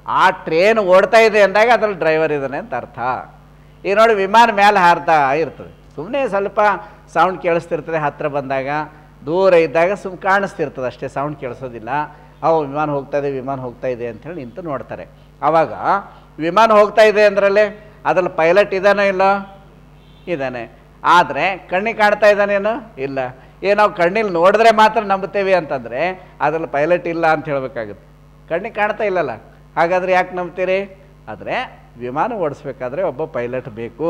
ಆ ಟ್ರೇನ್ ಓಡ್ತಾ ಇದೆ ಅಂದಾಗ ಅದ್ರಲ್ಲಿ ಡ್ರೈವರ್ ಇದ್ದಾನೆ ಅಂತ ಅರ್ಥ. ಈಗ ನೋಡಿ ವಿಮಾನ ಮೇಲೆ ಹಾರ್ತಾ ಇರ್ತದೆ, ಸುಮ್ಮನೆ ಸ್ವಲ್ಪ ಸೌಂಡ್ ಕೇಳಿಸ್ತಿರ್ತದೆ, ಹತ್ತಿರ ಬಂದಾಗ ದೂರ ಇದ್ದಾಗ ಕಾಣಿಸ್ತಿರ್ತದೆ ಅಷ್ಟೇ, ಸೌಂಡ್ ಕೇಳಿಸೋದಿಲ್ಲ. ವಿಮಾನ ಹೋಗ್ತಾ ಇದೆ, ವಿಮಾನ ಹೋಗ್ತಾ ಇದೆ ಅಂಥೇಳಿ ನಿಂತು ನೋಡ್ತಾರೆ. ಆವಾಗ ವಿಮಾನ ಹೋಗ್ತಾ ಇದೆ ಅಂದ್ರಲ್ಲೇ ಅದ್ರಲ್ಲಿ ಪೈಲಟ್ ಇದ್ದಾನೋ ಇಲ್ಲ, ಇದ್ದಾನೆ. ಆದರೆ ಕಣ್ಣಿಗೆ ಕಾಣ್ತಾ ಇದ್ದಾನೇನೋ ಇಲ್ಲ. ನಾವು ಕಣ್ಣಿಲ್ಲಿ ನೋಡಿದ್ರೆ ಮಾತ್ರ ನಂಬುತ್ತೇವೆ ಅಂತಂದರೆ ಅದ್ರಲ್ಲಿ ಪೈಲಟ್ ಇಲ್ಲ ಅಂತ ಹೇಳಬೇಕಾಗುತ್ತೆ. ಕಣ್ಣಿಗೆ ಕಾಣ್ತಾ ಇಲ್ಲಲ್ಲ, ಹಾಗಾದರೆ ಯಾಕೆ ನಂಬ್ತೀರಿ? ಆದರೆ ವಿಮಾನ ಓಡಿಸ್ಬೇಕಾದ್ರೆ ಒಬ್ಬ ಪೈಲಟ್ ಬೇಕು,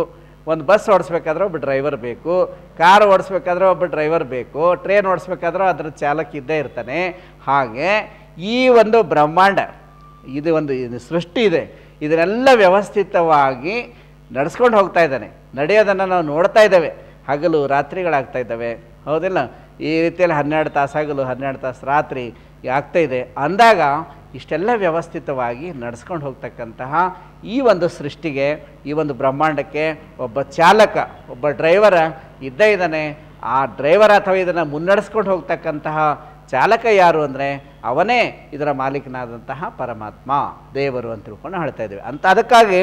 ಒಂದು ಬಸ್ ಓಡಿಸ್ಬೇಕಾದ್ರೆ ಒಬ್ಬ ಡ್ರೈವರ್ ಬೇಕು, ಕಾರ್ ಓಡಿಸ್ಬೇಕಾದ್ರೆ ಒಬ್ಬ ಡ್ರೈವರ್ ಬೇಕು, ಟ್ರೈನ್ ಓಡಿಸ್ಬೇಕಾದ್ರೂ ಅದರ ಚಾಲಕ ಇದ್ದೇ ಇರ್ತಾನೆ. ಹಾಗೆ ಈ ಒಂದು ಬ್ರಹ್ಮಾಂಡ, ಇದು ಒಂದು ಸೃಷ್ಟಿ ಇದೆ, ಇದನ್ನೆಲ್ಲ ವ್ಯವಸ್ಥಿತವಾಗಿ ನಡೆಸ್ಕೊಂಡು ಹೋಗ್ತಾ ಇದ್ದಾನೆ. ನಡೆಯೋದನ್ನು ನಾವು ನೋಡ್ತಾ ಇದ್ದೇವೆ, ಹಗಲು ರಾತ್ರಿಗಳಾಗ್ತಾ ಇದ್ದಾವೆ, ಹೌದಿಲ್ಲ? ಈ ರೀತಿಯಲ್ಲಿ 12 ತಾಸು ಹಗಲು 12 ತಾಸು ರಾತ್ರಿ ಆಗ್ತಾಯಿದೆ ಅಂದಾಗ ಇಷ್ಟೆಲ್ಲ ವ್ಯವಸ್ಥಿತವಾಗಿ ನಡೆಸ್ಕೊಂಡು ಹೋಗ್ತಕ್ಕಂತಹ ಈ ಒಂದು ಸೃಷ್ಟಿಗೆ, ಈ ಒಂದು ಬ್ರಹ್ಮಾಂಡಕ್ಕೆ ಒಬ್ಬ ಚಾಲಕ, ಒಬ್ಬ ಡ್ರೈವರ ಇದ್ದೇ ಇದ್ದಾನೆ. ಆ ಡ್ರೈವರ್ ಅಥವಾ ಇದನ್ನು ಮುನ್ನಡೆಸ್ಕೊಂಡು ಹೋಗ್ತಕ್ಕಂತಹ ಚಾಲಕ ಯಾರು ಅಂದರೆ ಅವನೇ ಇದರ ಮಾಲೀಕನಾದಂತಹ ಪರಮಾತ್ಮ, ದೇವರು ಅಂತ ತಿಳ್ಕೊಂಡು ಹೇಳ್ತಾ ಇದ್ದೀವಿ ಅಂತ. ಅದಕ್ಕಾಗಿ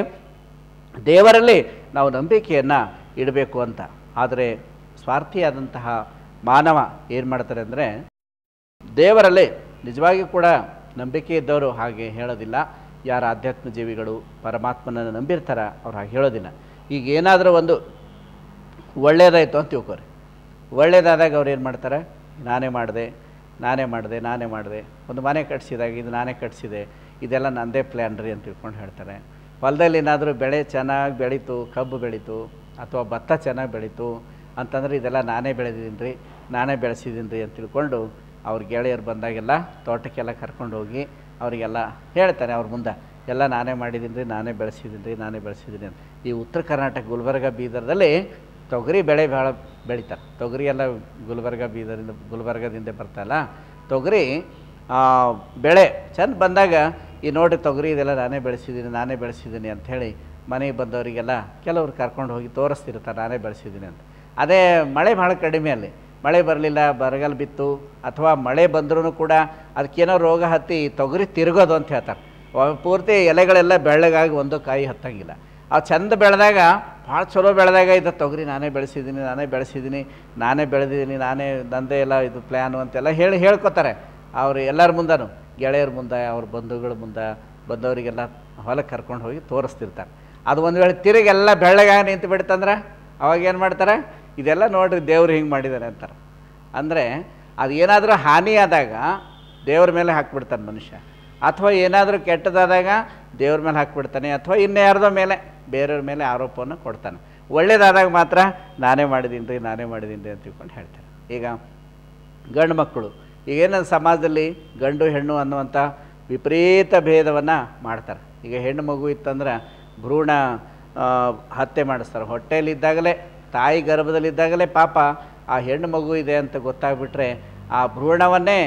ದೇವರಲ್ಲಿ ನಾವು ನಂಬಿಕೆಯನ್ನು ಇಡಬೇಕು ಅಂತ. ಆದರೆ ಸ್ವಾರ್ಥಿಯಾದಂತಹ ಮಾನವ ಏನು ಮಾಡ್ತಾರೆ ಅಂದರೆ, ದೇವರಲ್ಲಿ ನಿಜವಾಗಿಯೂ ಕೂಡ ನಂಬಿಕೆ ಇದ್ದವರು ಹಾಗೆ ಹೇಳೋದಿಲ್ಲ. ಯಾರು ಆಧ್ಯಾತ್ಮ ಜೀವಿಗಳು ಪರಮಾತ್ಮನನ್ನು ನಂಬಿರ್ತಾರೆ ಅವ್ರು ಹಾಗೆ ಹೇಳೋದಿಲ್ಲ. ಈಗ ಏನಾದರೂ ಒಂದು ಒಳ್ಳೆಯದಾಯಿತು ಅಂತ ತಿಳ್ಕೊರಿ, ಒಳ್ಳೆಯದಾದಾಗ ಅವ್ರು ಏನು ಮಾಡ್ತಾರೆ, ನಾನೇ ಮಾಡಿದೆ, ಒಂದು ಮನೆ ಕಟ್ಸಿದಾಗ ಇದು ನಾನೇ ಕಟ್ಸಿದೆ, ಇದೆಲ್ಲ ನನ್ನದೇ ಪ್ಲ್ಯಾನ್ ರೀ ಅಂತ ತಿಳ್ಕೊಂಡು ಹೇಳ್ತಾರೆ. ಹೊಲದಲ್ಲಿ ಏನಾದರೂ ಬೆಳೆ ಚೆನ್ನಾಗಿ ಬೆಳೀತು, ಕಬ್ಬು ಬೆಳೀತು ಅಥವಾ ಭತ್ತ ಚೆನ್ನಾಗಿ ಬೆಳೀತು ಅಂತಂದರೆ ಇದೆಲ್ಲ ನಾನೇ ಬೆಳೆದಿದ್ದೀನಿ ರೀ, ನಾನೇ ಬೆಳೆಸಿದ್ದೀನಿ ರೀ ಅಂತ ತಿಳ್ಕೊಂಡು ಅವ್ರ ಗೆಳೆಯರು ಬಂದಾಗೆಲ್ಲ ತೋಟಕ್ಕೆಲ್ಲ ಕರ್ಕೊಂಡು ಹೋಗಿ ಅವರಿಗೆಲ್ಲ ಹೇಳ್ತಾನೆ ಅವ್ರ ಮುಂದೆ, ಎಲ್ಲ ನಾನೇ ಮಾಡಿದ್ದೀನಿ ರೀ, ನಾನೇ ಬೆಳೆಸಿದ್ದೀನಿ ಅಂತ. ಈ ಉತ್ತರ ಕರ್ನಾಟಕ ಗುಲ್ಬರ್ಗ ಬೀದರ್ದಲ್ಲಿ ತೊಗರಿ ಬೆಳೆ ಭಾಳ ಬೆಳೀತಾರೆ. ತೊಗರಿ ಎಲ್ಲ ಗುಲ್ಬರ್ಗದಿಂದ ಬರ್ತಲ್ಲ, ತೊಗರಿ ಬೆಳೆ ಚೆಂದ ಬಂದಾಗ ಈ ನೋಡಿ ತೊಗರಿ ಇದೆಲ್ಲ ನಾನೇ ಬೆಳೆಸಿದ್ದೀನಿ ಅಂಥೇಳಿ ಮನೆಗೆ ಬಂದವರಿಗೆಲ್ಲ ಕೆಲವ್ರು ಕರ್ಕೊಂಡು ಹೋಗಿ ತೋರಿಸ್ತಿರ್ತಾರೆ ನಾನೇ ಬೆಳೆಸಿದ್ದೀನಿ ಅಂತ. ಅದೇ ಮಳೆ ಭಾಳ ಕಡಿಮೆ, ಅಲ್ಲಿ ಮಳೆ ಬರಲಿಲ್ಲ, ಬರಗಾಲ ಬಿತ್ತು, ಅಥವಾ ಮಳೆ ಬಂದ್ರೂ ಕೂಡ ಅದಕ್ಕೇನೋ ರೋಗ ಹತ್ತಿ ತೊಗರಿ ತಿರುಗೋದು ಅಂತ ಹೇಳ್ತಾರೆ. ಪೂರ್ತಿ ಎಲೆಗಳೆಲ್ಲ ಬೆಳ್ಳಗಾಗಿ ಒಂದು ಕಾಯಿ ಹತ್ತಂಗಿಲ್ಲ. ಅವು ಚೆಂದ ಬೆಳೆದಾಗ, ಭಾಳ ಚಲೋ ಬೆಳೆದಾಗ ಇದು ತೊಗರಿ ನಾನೇ ಬೆಳೆಸಿದ್ದೀನಿ, ನಾನೇ ಬೆಳೆದಿದ್ದೀನಿ, ನಂದೇ ಎಲ್ಲ ಇದು ಪ್ಲ್ಯಾನು ಅಂತೆಲ್ಲ ಹೇಳ್ಕೊತಾರೆ ಅವರು ಎಲ್ಲರ ಮುಂದೂ, ಗೆಳೆಯರ ಮುಂದೆ, ಅವ್ರ ಬಂಧುಗಳ ಮುಂದೆ, ಬಂದವರಿಗೆಲ್ಲ ಹೊಲಕ್ಕೆ ಕರ್ಕೊಂಡು ಹೋಗಿ ತೋರಿಸ್ತಿರ್ತಾರೆ. ಅದು ಒಂದು ವೇಳೆ ತಿರುಗೆಲ್ಲ ಬೆಳ್ಳಗಾಗಿ ನಿಂತು ಬಿಡ್ತಂದ್ರೆ ಅವಾಗ ಏನು ಮಾಡ್ತಾರೆ, ಇದೆಲ್ಲ ನೋಡ್ರಿ ದೇವ್ರು ಹಿಂಗೆ ಮಾಡಿದ್ದಾನೆ ಅಂತಾರೆ. ಅಂದರೆ ಅದು ಏನಾದರೂ ಹಾನಿ ಆದಾಗ ದೇವ್ರ ಮೇಲೆ ಹಾಕ್ಬಿಡ್ತಾನೆ ಮನುಷ್ಯ, ಅಥವಾ ಏನಾದರೂ ಕೆಟ್ಟದಾದಾಗ ದೇವ್ರ ಮೇಲೆ ಹಾಕ್ಬಿಡ್ತಾನೆ, ಅಥವಾ ಇನ್ಯಾರ್ದೋ ಮೇಲೆ, ಬೇರೆಯವ್ರ ಮೇಲೆ ಆರೋಪವನ್ನು ಕೊಡ್ತಾನೆ. ಒಳ್ಳೇದಾದಾಗ ಮಾತ್ರ ನಾನೇ ಮಾಡಿದ್ದೀನಿ ರೀ ಅಂತ ತಿಳ್ಕೊಂಡು ಹೇಳ್ತಾರೆ. ಈಗ ಗಂಡು ಮಕ್ಕಳು ಈಗೇನು ಸಮಾಜದಲ್ಲಿ ಗಂಡು ಹೆಣ್ಣು ಅನ್ನುವಂಥ ವಿಪರೀತ ಭೇದವನ್ನು ಮಾಡ್ತಾರೆ. ಈಗ ಹೆಣ್ಣು ಮಗು ಇತ್ತಂದ್ರೆ ಭ್ರೂಣ ಹತ್ಯೆ ಮಾಡಿಸ್ತಾರೆ. ಹೊಟ್ಟೆಯಲ್ಲಿದ್ದಾಗಲೇ, ತಾಯಿ ಗರ್ಭದಲ್ಲಿದ್ದಾಗಲೇ ಪಾಪ ಆ ಹೆಣ್ಣು ಮಗು ಇದೆ ಅಂತ ಗೊತ್ತಾಗ್ಬಿಟ್ರೆ ಆ ಭ್ರೂಣವನ್ನೇ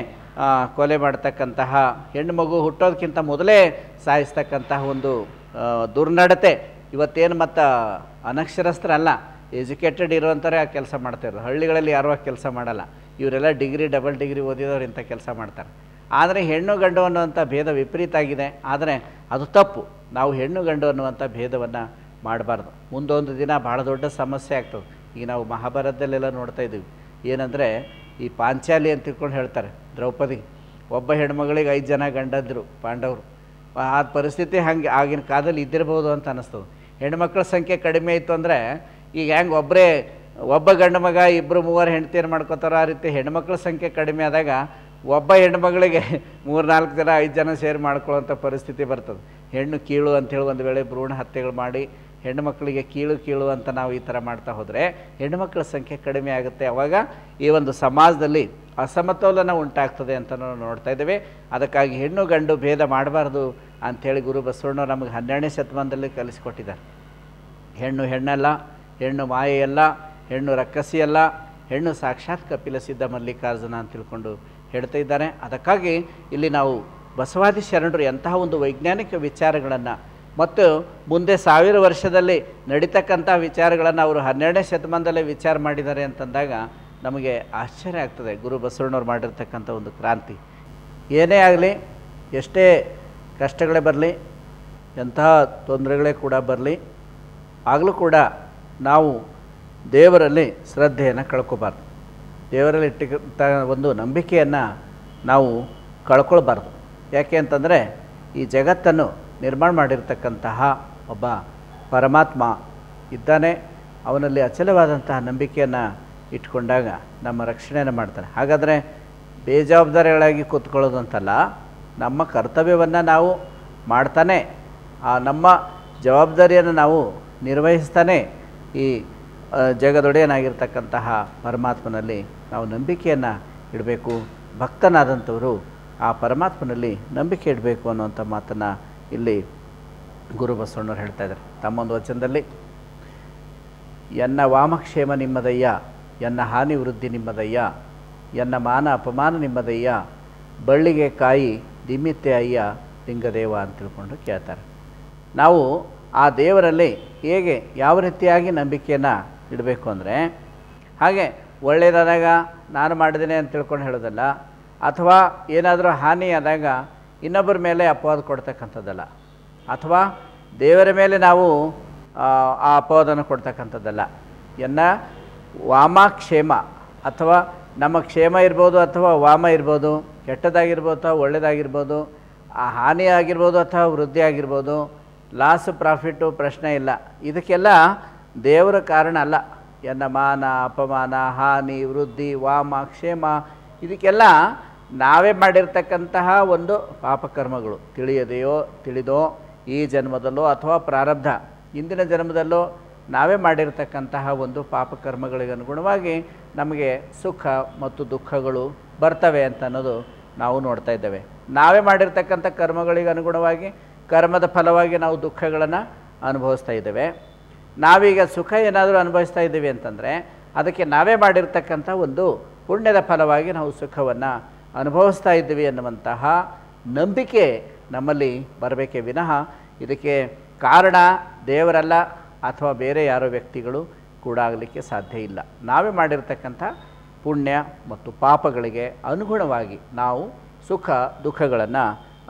ಕೊಲೆ ಮಾಡ್ತಕ್ಕಂತಹ, ಹೆಣ್ಣು ಮಗು ಹುಟ್ಟೋದಕ್ಕಿಂತ ಮೊದಲೇ ಸಾಯಿಸ್ತಕ್ಕಂತಹ ಒಂದು ದುರ್ನಡತೆ ಇವತ್ತೇನು ಮತ್ತು ಅನಕ್ಷರಸ್ಥರಲ್ಲ, ಎಜುಕೇಟೆಡ್ ಇರುವಂಥವ್ರೆ ಆ ಕೆಲಸ ಮಾಡ್ತಾಯಿರೋದು. ಹಳ್ಳಿಗಳಲ್ಲಿ ಯಾರೂ ಆ ಕೆಲಸ ಮಾಡಲ್ಲ, ಇವರೆಲ್ಲ ಡಿಗ್ರಿ ಡಬಲ್ ಡಿಗ್ರಿ ಓದಿದವ್ರು ಇಂಥ ಕೆಲಸ ಮಾಡ್ತಾರೆ. ಆದರೆ ಹೆಣ್ಣು ಗಂಡು ಅನ್ನುವಂಥ ಭೇದ ವಿಪರೀತ ಆಗಿದೆ. ಆದರೆ ಅದು ತಪ್ಪು. ನಾವು ಹೆಣ್ಣು ಗಂಡು ಅನ್ನುವಂಥ ಭೇದವನ್ನು ಮಾಡಬಾರ್ದು. ಮುಂದೊಂದು ದಿನ ಭಾಳ ದೊಡ್ಡ ಸಮಸ್ಯೆ ಆಗ್ತದೆ. ಈಗ ನಾವು ಮಹಾಭಾರತದಲ್ಲೆಲ್ಲ ನೋಡ್ತಾ ಇದ್ದೀವಿ, ಏನಂದರೆ ಈ ಪಾಂಚಾಲಿ ಅಂತ ತಿಳ್ಕೊಂಡು ಹೇಳ್ತಾರೆ, ದ್ರೌಪದಿ ಒಬ್ಬ ಹೆಣ್ಮಗಳಿಗೆ 5 ಜನ ಗಂಡಂದರು ಪಾಂಡವರು. ಆ ಪರಿಸ್ಥಿತಿ ಹಂಗೆ ಆಗಿನ ಕಾಲದಲ್ಲಿ ಇದ್ದಿರ್ಬೋದು ಅಂತ ಅನ್ನಿಸ್ತದೆ. ಹೆಣ್ಮಕ್ಳ ಸಂಖ್ಯೆ ಕಡಿಮೆ ಇತ್ತು ಅಂದರೆ ಈಗ ಹೆಂಗೆ ಒಬ್ಬ ಗಂಡು ಮಗ 2-3 ಹೆಂಡ್ತಿಯರು ಮಾಡ್ಕೋತಾರೋ ಆ ರೀತಿ ಹೆಣ್ಮಕ್ಳ ಸಂಖ್ಯೆ ಕಡಿಮೆ ಆದಾಗ ಒಬ್ಬ ಹೆಣ್ಮಗಳಿಗೆ 3-4 ಜನ 5 ಜನ ಸೇರಿ ಮಾಡ್ಕೊಳ್ಳೋಂಥ ಪರಿಸ್ಥಿತಿ ಬರ್ತದೆ. ಹೆಣ್ಣು ಕೀಳು ಅಂಥೇಳಿ ಒಂದು ವೇಳೆ ಭ್ರೂಣ ಹತ್ಯೆಗಳು ಮಾಡಿ ಹೆಣ್ಣುಮಕ್ಕಳಿಗೆ ಕೀಳು ಅಂತ ನಾವು ಈ ಥರ ಮಾಡ್ತಾ ಹೋದರೆ ಹೆಣ್ಣುಮಕ್ಕಳ ಸಂಖ್ಯೆ ಕಡಿಮೆ ಆಗುತ್ತೆ. ಆವಾಗ ಈ ಒಂದು ಸಮಾಜದಲ್ಲಿ ಅಸಮತೋಲನ ಉಂಟಾಗ್ತದೆ ಅಂತ ನಾವು ನೋಡ್ತಾ ಇದ್ದೇವೆ. ಅದಕ್ಕಾಗಿ ಹೆಣ್ಣು ಗಂಡು ಭೇದ ಮಾಡಬಾರ್ದು ಅಂಥೇಳಿ ಗುರು ಬಸವಣ್ಣವ್ರು ನಮಗೆ 12ನೇ ಶತಮಾನದಲ್ಲಿ ಕಲಿಸಿಕೊಟ್ಟಿದ್ದಾರೆ. ಹೆಣ್ಣು ಹೆಣ್ಣಲ್ಲ, ಹೆಣ್ಣು ಮಾಯೆಯಲ್ಲ, ಹೆಣ್ಣು ರಕ್ಕಸಿಯಲ್ಲ, ಹೆಣ್ಣು ಸಾಕ್ಷಾತ್ ಕಪಿಲ ಸಿದ್ಧ ಮಲ್ಲಿಕಾರ್ಜುನ ಅಂತ ತಿಳ್ಕೊಂಡು ಹೇಳ್ತಾ ಇದ್ದಾರೆ. ಅದಕ್ಕಾಗಿ ಇಲ್ಲಿ ನಾವು ಬಸವಾದಿ ಶರಣರು ಎಂತಹ ಒಂದು ವೈಜ್ಞಾನಿಕ ವಿಚಾರಗಳನ್ನು ಮತ್ತು ಮುಂದೆ 1000 ವರ್ಷದಲ್ಲಿ ನಡೀತಕ್ಕಂಥ ವಿಚಾರಗಳನ್ನು ಅವರು 12ನೇ ಶತಮಾನದಲ್ಲೇ ವಿಚಾರ ಮಾಡಿದ್ದಾರೆ ಅಂತಂದಾಗ ನಮಗೆ ಆಶ್ಚರ್ಯ ಆಗ್ತದೆ. ಗುರು ಬಸವಣ್ಣವ್ರು ಮಾಡಿರ್ತಕ್ಕಂಥ ಒಂದು ಕ್ರಾಂತಿ. ಏನೇ ಆಗಲಿ, ಎಷ್ಟೇ ಕಷ್ಟಗಳೇ ಬರಲಿ, ಎಂತಹ ತೊಂದರೆಗಳೇ ಕೂಡ ಬರಲಿ, ಆಗಲೂ ಕೂಡ ನಾವು ದೇವರಲ್ಲಿ ಶ್ರದ್ಧೆಯನ್ನು ಕಳ್ಕೊಬಾರ್ದು. ದೇವರಲ್ಲಿ ಇಟ್ಟಿದ್ದ ಒಂದು ನಂಬಿಕೆಯನ್ನು ನಾವು ಕಳ್ಕೊಳ್ಬಾರ್ದು. ಯಾಕೆ ಅಂತಂದರೆ ಈ ಜಗತ್ತನ್ನು ನಿರ್ಮಾಣ ಮಾಡಿರ್ತಕ್ಕಂತಹ ಒಬ್ಬ ಪರಮಾತ್ಮ ಇದ್ದಾನೆ. ಅವನಲ್ಲಿ ಅಚಲವಾದಂತಹ ನಂಬಿಕೆಯನ್ನು ಇಟ್ಕೊಂಡಾಗ ನಮ್ಮ ರಕ್ಷಣೆಯನ್ನು ಮಾಡ್ತಾನೆ. ಹಾಗಾದರೆ ಬೇಜವಾಬ್ದಾರಿಗಳಾಗಿ ಕೂತ್ಕೊಳ್ಳೋದು ಅಂತಲ್ಲ, ನಮ್ಮ ಕರ್ತವ್ಯವನ್ನು ನಾವು ಮಾಡ್ತಾನೆ, ನಮ್ಮ ಜವಾಬ್ದಾರಿಯನ್ನು ನಾವು ನಿರ್ವಹಿಸ್ತಾನೆ ಈ ಜಗದೊಡೆಯನಾಗಿರ್ತಕ್ಕಂತಹ ಪರಮಾತ್ಮನಲ್ಲಿ ನಾವು ನಂಬಿಕೆಯನ್ನು ಇಡಬೇಕು. ಭಕ್ತನಾದಂಥವರು ಆ ಪರಮಾತ್ಮನಲ್ಲಿ ನಂಬಿಕೆ ಇಡಬೇಕು ಅನ್ನುವಂಥ ಮಾತನ್ನು ಇಲ್ಲಿ ಗುರು ಬಸವಣ್ಣವ್ರು ಹೇಳ್ತಾ ಇದ್ದಾರೆ ತಮ್ಮೊಂದು ವಚನದಲ್ಲಿ. ಎನ್ನ ವಾಮಕ್ಷೇಮ ನಿಮ್ಮದಯ್ಯ, ಎನ್ನ ಹಾನಿ ವೃದ್ಧಿ ನಿಮ್ಮದಯ್ಯ, ಎನ್ನ ಮಾನ ಅಪಮಾನ ನಿಮ್ಮದಯ್ಯ, ಬಳ್ಳಿಗೆ ಕಾಯಿ ದಿಮ್ಮಿತ್ತೆ ಅಯ್ಯ ಲಿಂಗದೇವ ಅಂತ ತಿಳ್ಕೊಂಡು ಕೇಳ್ತಾರೆ. ನಾವು ಆ ದೇವರಲ್ಲಿ ಹೇಗೆ ಯಾವ ರೀತಿಯಾಗಿ ನಂಬಿಕೆಯನ್ನು ಇಡಬೇಕು ಅಂದರೆ, ಹಾಗೆ ಒಳ್ಳೆಯದಾದಾಗ ನಾನು ಮಾಡಿದ್ದೇನೆ ಅಂತ ತಿಳ್ಕೊಂಡು ಹೇಳೋದಲ್ಲ, ಅಥವಾ ಏನಾದರೂ ಹಾನಿ ಆದಾಗ ಇನ್ನೊಬ್ಬರ ಮೇಲೆ ಅಪವಾದ ಕೊಡ್ತಕ್ಕಂಥದ್ದಲ್ಲ, ಅಥವಾ ದೇವರ ಮೇಲೆ ನಾವು ಆ ಅಪವಾದನ ಕೊಡ್ತಕ್ಕಂಥದ್ದಲ್ಲ. ಎನ್ನ ವಾಮಕ್ಷೇಮ, ಅಥವಾ ನಮ್ಮ ಕ್ಷೇಮ ಇರ್ಬೋದು ಅಥವಾ ವಾಮ ಇರ್ಬೋದು, ಕೆಟ್ಟದಾಗಿರ್ಬೋದು ಅಥವಾ ಒಳ್ಳೆಯದಾಗಿರ್ಬೋದು, ಆ ಹಾನಿ ಆಗಿರ್ಬೋದು ಅಥವಾ ವೃದ್ಧಿ ಆಗಿರ್ಬೋದು, ಲಾಸ್ ಪ್ರಾಫಿಟ್ಟು ಪ್ರಶ್ನೆ ಇಲ್ಲ. ಇದಕ್ಕೆಲ್ಲ ದೇವರ ಕಾರಣ ಅಲ್ಲ. ಎನ್ನ ಮಾನ ಅಪಮಾನ ಹಾನಿ ವೃದ್ಧಿ ವಾಮ ಕ್ಷೇಮ ಇದಕ್ಕೆಲ್ಲ ನಾವೇ ಮಾಡಿರ್ತಕ್ಕಂತಹ ಒಂದು ಪಾಪಕರ್ಮಗಳು, ತಿಳಿಯದೆಯೋ ತಿಳಿದೋ ಈ ಜನ್ಮದಲ್ಲೋ ಅಥವಾ ಪ್ರಾರಬ್ಧ ಇಂದಿನ ಜನ್ಮದಲ್ಲೋ ನಾವೇ ಮಾಡಿರ್ತಕ್ಕಂತಹ ಒಂದು ಪಾಪಕರ್ಮಗಳಿಗೆ ಅನುಗುಣವಾಗಿ ನಮಗೆ ಸುಖ ಮತ್ತು ದುಃಖಗಳು ಬರ್ತವೆ ಅಂತ ಅನ್ನೋದು ನಾವು ನೋಡ್ತಾ ಇದ್ದೇವೆ. ನಾವೇ ಮಾಡಿರ್ತಕ್ಕಂಥ ಕರ್ಮಗಳಿಗೆ ಅನುಗುಣವಾಗಿ ಕರ್ಮದ ಫಲವಾಗಿ ನಾವು ದುಃಖಗಳನ್ನು ಅನುಭವಿಸ್ತಾ ಇದ್ದೇವೆ. ನಾವೀಗ ಸುಖ ಏನಾದರೂ ಅನುಭವಿಸ್ತಾ ಇದ್ದೀವಿ ಅಂತಂದರೆ ಅದಕ್ಕೆ ನಾವೇ ಮಾಡಿರ್ತಕ್ಕಂಥ ಒಂದು ಪುಣ್ಯದ ಫಲವಾಗಿ ನಾವು ಸುಖವನ್ನು ಅನುಭವಿಸ್ತಾ ಇದ್ದೀವಿ ಅನ್ನುವಂತಹ ನಂಬಿಕೆ ನಮ್ಮಲ್ಲಿ ಬರಬೇಕೇ ವಿನಃ ಇದಕ್ಕೆ ಕಾರಣ ದೇವರಲ್ಲ ಅಥವಾ ಬೇರೆ ಯಾರೋ ವ್ಯಕ್ತಿಗಳು ಕೂಡ ಆಗಲಿಕ್ಕೆ ಸಾಧ್ಯ ಇಲ್ಲ. ನಾವೇ ಮಾಡಿರ್ತಕ್ಕಂಥ ಪುಣ್ಯ ಮತ್ತು ಪಾಪಗಳಿಗೆ ಅನುಗುಣವಾಗಿ ನಾವು ಸುಖ ದುಃಖಗಳನ್ನು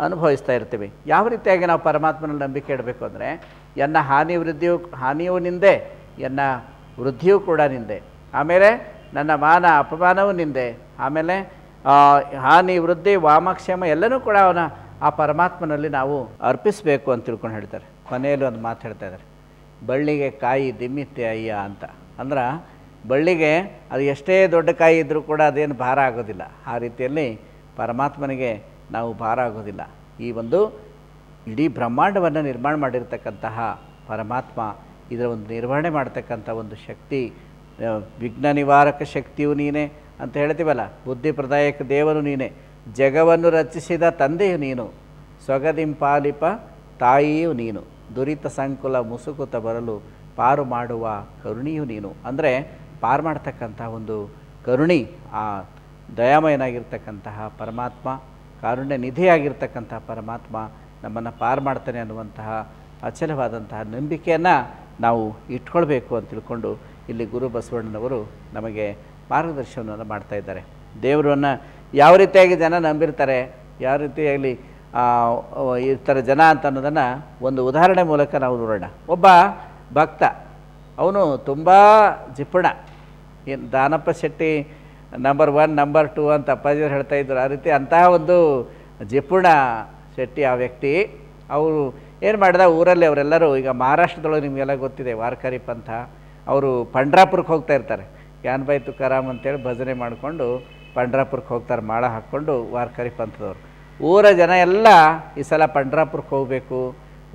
ಅನುಭವಿಸ್ತಾ ಇರ್ತೀವಿ. ಯಾವ ರೀತಿಯಾಗಿ ನಾವು ಪರಮಾತ್ಮನಲ್ಲಿ ನಂಬಿಕೆ ಇಡಬೇಕು ಅಂದರೆ, ಎನ್ನ ಹಾನಿಯೂ ನಿಂದೆ, ಎನ್ನ ವೃದ್ಧಿಯೂ ಕೂಡ ನಿಂದೆ, ಆಮೇಲೆ ನನ್ನ ಮಾನ ಅಪಮಾನವೂ ನಿಂದೆ, ಆಮೇಲೆ ಹಾನಿ ವೃದ್ಧಿ ವಾಮಕ್ಷೇಮ ಎಲ್ಲನೂ ಕೂಡ ಆ ಪರಮಾತ್ಮನಲ್ಲಿ ನಾವು ಅರ್ಪಿಸಬೇಕು ಅಂತ ತಿಳ್ಕೊಂಡು ಹೇಳ್ತಾರೆ. ಕೊನೆಯಲ್ಲಿ ಒಂದು ಮಾತು ಹೇಳ್ತಾ ಇದ್ದಾರೆ, ಬಳ್ಳಿಗೆ ಕಾಯಿ ದಿಮ್ಮಿತ್ತೆ ಅಯ್ಯ ಅಂತ. ಅಂದ್ರೆ ಬಳ್ಳಿಗೆ ಅದು ಎಷ್ಟೇ ದೊಡ್ಡ ಕಾಯಿ ಇದ್ದರೂ ಕೂಡ ಅದೇನು ಭಾರ ಆಗೋದಿಲ್ಲ. ಆ ರೀತಿಯಲ್ಲಿ ಪರಮಾತ್ಮನಿಗೆ ನಾವು ಭಾರ ಆಗೋದಿಲ್ಲ. ಈ ಒಂದು ಇಡೀ ಬ್ರಹ್ಮಾಂಡವನ್ನು ನಿರ್ಮಾಣ ಮಾಡಿರ್ತಕ್ಕಂತಹ ಪರಮಾತ್ಮ, ಇದರ ಒಂದು ನಿರ್ವಹಣೆ ಮಾಡ್ತಕ್ಕಂಥ ಒಂದು ಶಕ್ತಿ, ವಿಘ್ನ ನಿವಾರಕ ಶಕ್ತಿಯು ನೀನೇ ಅಂತ ಹೇಳ್ತೀವಲ್ಲ, ಬುದ್ಧಿ ಪ್ರದಾಯಕ ದೇವನು ನೀನೇ, ಜಗವನ್ನು ರಚಿಸಿದ ತಂದೆಯು ನೀನು, ಸೊಗದಿಂಪಾಲಿಪ ತಾಯಿಯು ನೀನು, ದುರಿತ ಸಂಕುಲ ಮುಸುಕುತ ಬರಲು ಪಾರು ಮಾಡುವ ಕರುಣಿಯು ನೀನು. ಅಂದರೆ ಪಾರು ಮಾಡ್ತಕ್ಕಂಥ ಒಂದು ಕರುಣಿ, ಆ ದಯಾಮಯನಾಗಿರ್ತಕ್ಕಂತಹ ಪರಮಾತ್ಮ, ಕಾರುಣ್ಯ ನಿಧಿಯಾಗಿರ್ತಕ್ಕಂತಹ ಪರಮಾತ್ಮ ನಮ್ಮನ್ನು ಪಾರು ಮಾಡ್ತಾನೆ ಅನ್ನುವಂತಹ ಅಚಲವಾದಂತಹ ನಂಬಿಕೆಯನ್ನು ನಾವು ಇಟ್ಕೊಳ್ಬೇಕು ಅಂತ ತಿಳ್ಕೊಂಡು ಇಲ್ಲಿ ಗುರು ಬಸವಣ್ಣನವರು ನಮಗೆ ಮಾರ್ಗದರ್ಶನವನ್ನು ಮಾಡ್ತಾ ಇದ್ದಾರೆ. ದೇವರನ್ನು ಯಾವ ರೀತಿಯಾಗಿ ಜನ ನಂಬಿರ್ತಾರೆ, ಯಾವ ರೀತಿಯಾಗಲಿ ಇರ್ತಾರೆ ಜನ ಅಂತ ಅನ್ನೋದನ್ನು ಒಂದು ಉದಾಹರಣೆ ಮೂಲಕ ನಾವು ನೋಡೋಣ. ಒಬ್ಬ ಭಕ್ತ, ಅವನು ತುಂಬ ಜಿಪುಣ, ಏನು ದಾನಪ್ಪ ಶೆಟ್ಟಿ ನಂಬರ್ 1 ನಂಬರ್ 2 ಅಂತ ಅಪ್ಪಾಜಿಯವ್ರು ಹೇಳ್ತಾ ಇದ್ರು. ಆ ರೀತಿ ಅಂತಹ ಒಂದು ಜಿಪುಣ ಶೆಟ್ಟಿ ಆ ವ್ಯಕ್ತಿ. ಅವರು ಏನು ಮಾಡಿದ, ಊರಲ್ಲಿ ಅವರೆಲ್ಲರೂ, ಈಗ ಮಹಾರಾಷ್ಟ್ರದೊಳಗೆ ನಿಮಗೆಲ್ಲ ಗೊತ್ತಿದೆ ವಾರ್ಕರಿ ಪಂಥ, ಅವರು ಪಂಡ್ರಾಪುರಕ್ಕೆ ಹೋಗ್ತಾ ಇರ್ತಾರೆ. ಕ್ಯಾನ್ಬಾಯ್ ತುಕಾರಾಮ್ ಅಂತೇಳಿ ಭಜನೆ ಮಾಡಿಕೊಂಡು ಪಂಡ್ರಾಪುರಕ್ಕೆ ಹೋಗ್ತಾರೆ, ಮಾಳ ಹಾಕ್ಕೊಂಡು ವಾರ್ಕರಿ ಪಂಥದವರು. ಊರ ಜನ ಎಲ್ಲ ಈ ಸಲ ಪಂಡ್ರಾಪುರಕ್ಕೆ ಹೋಗಬೇಕು,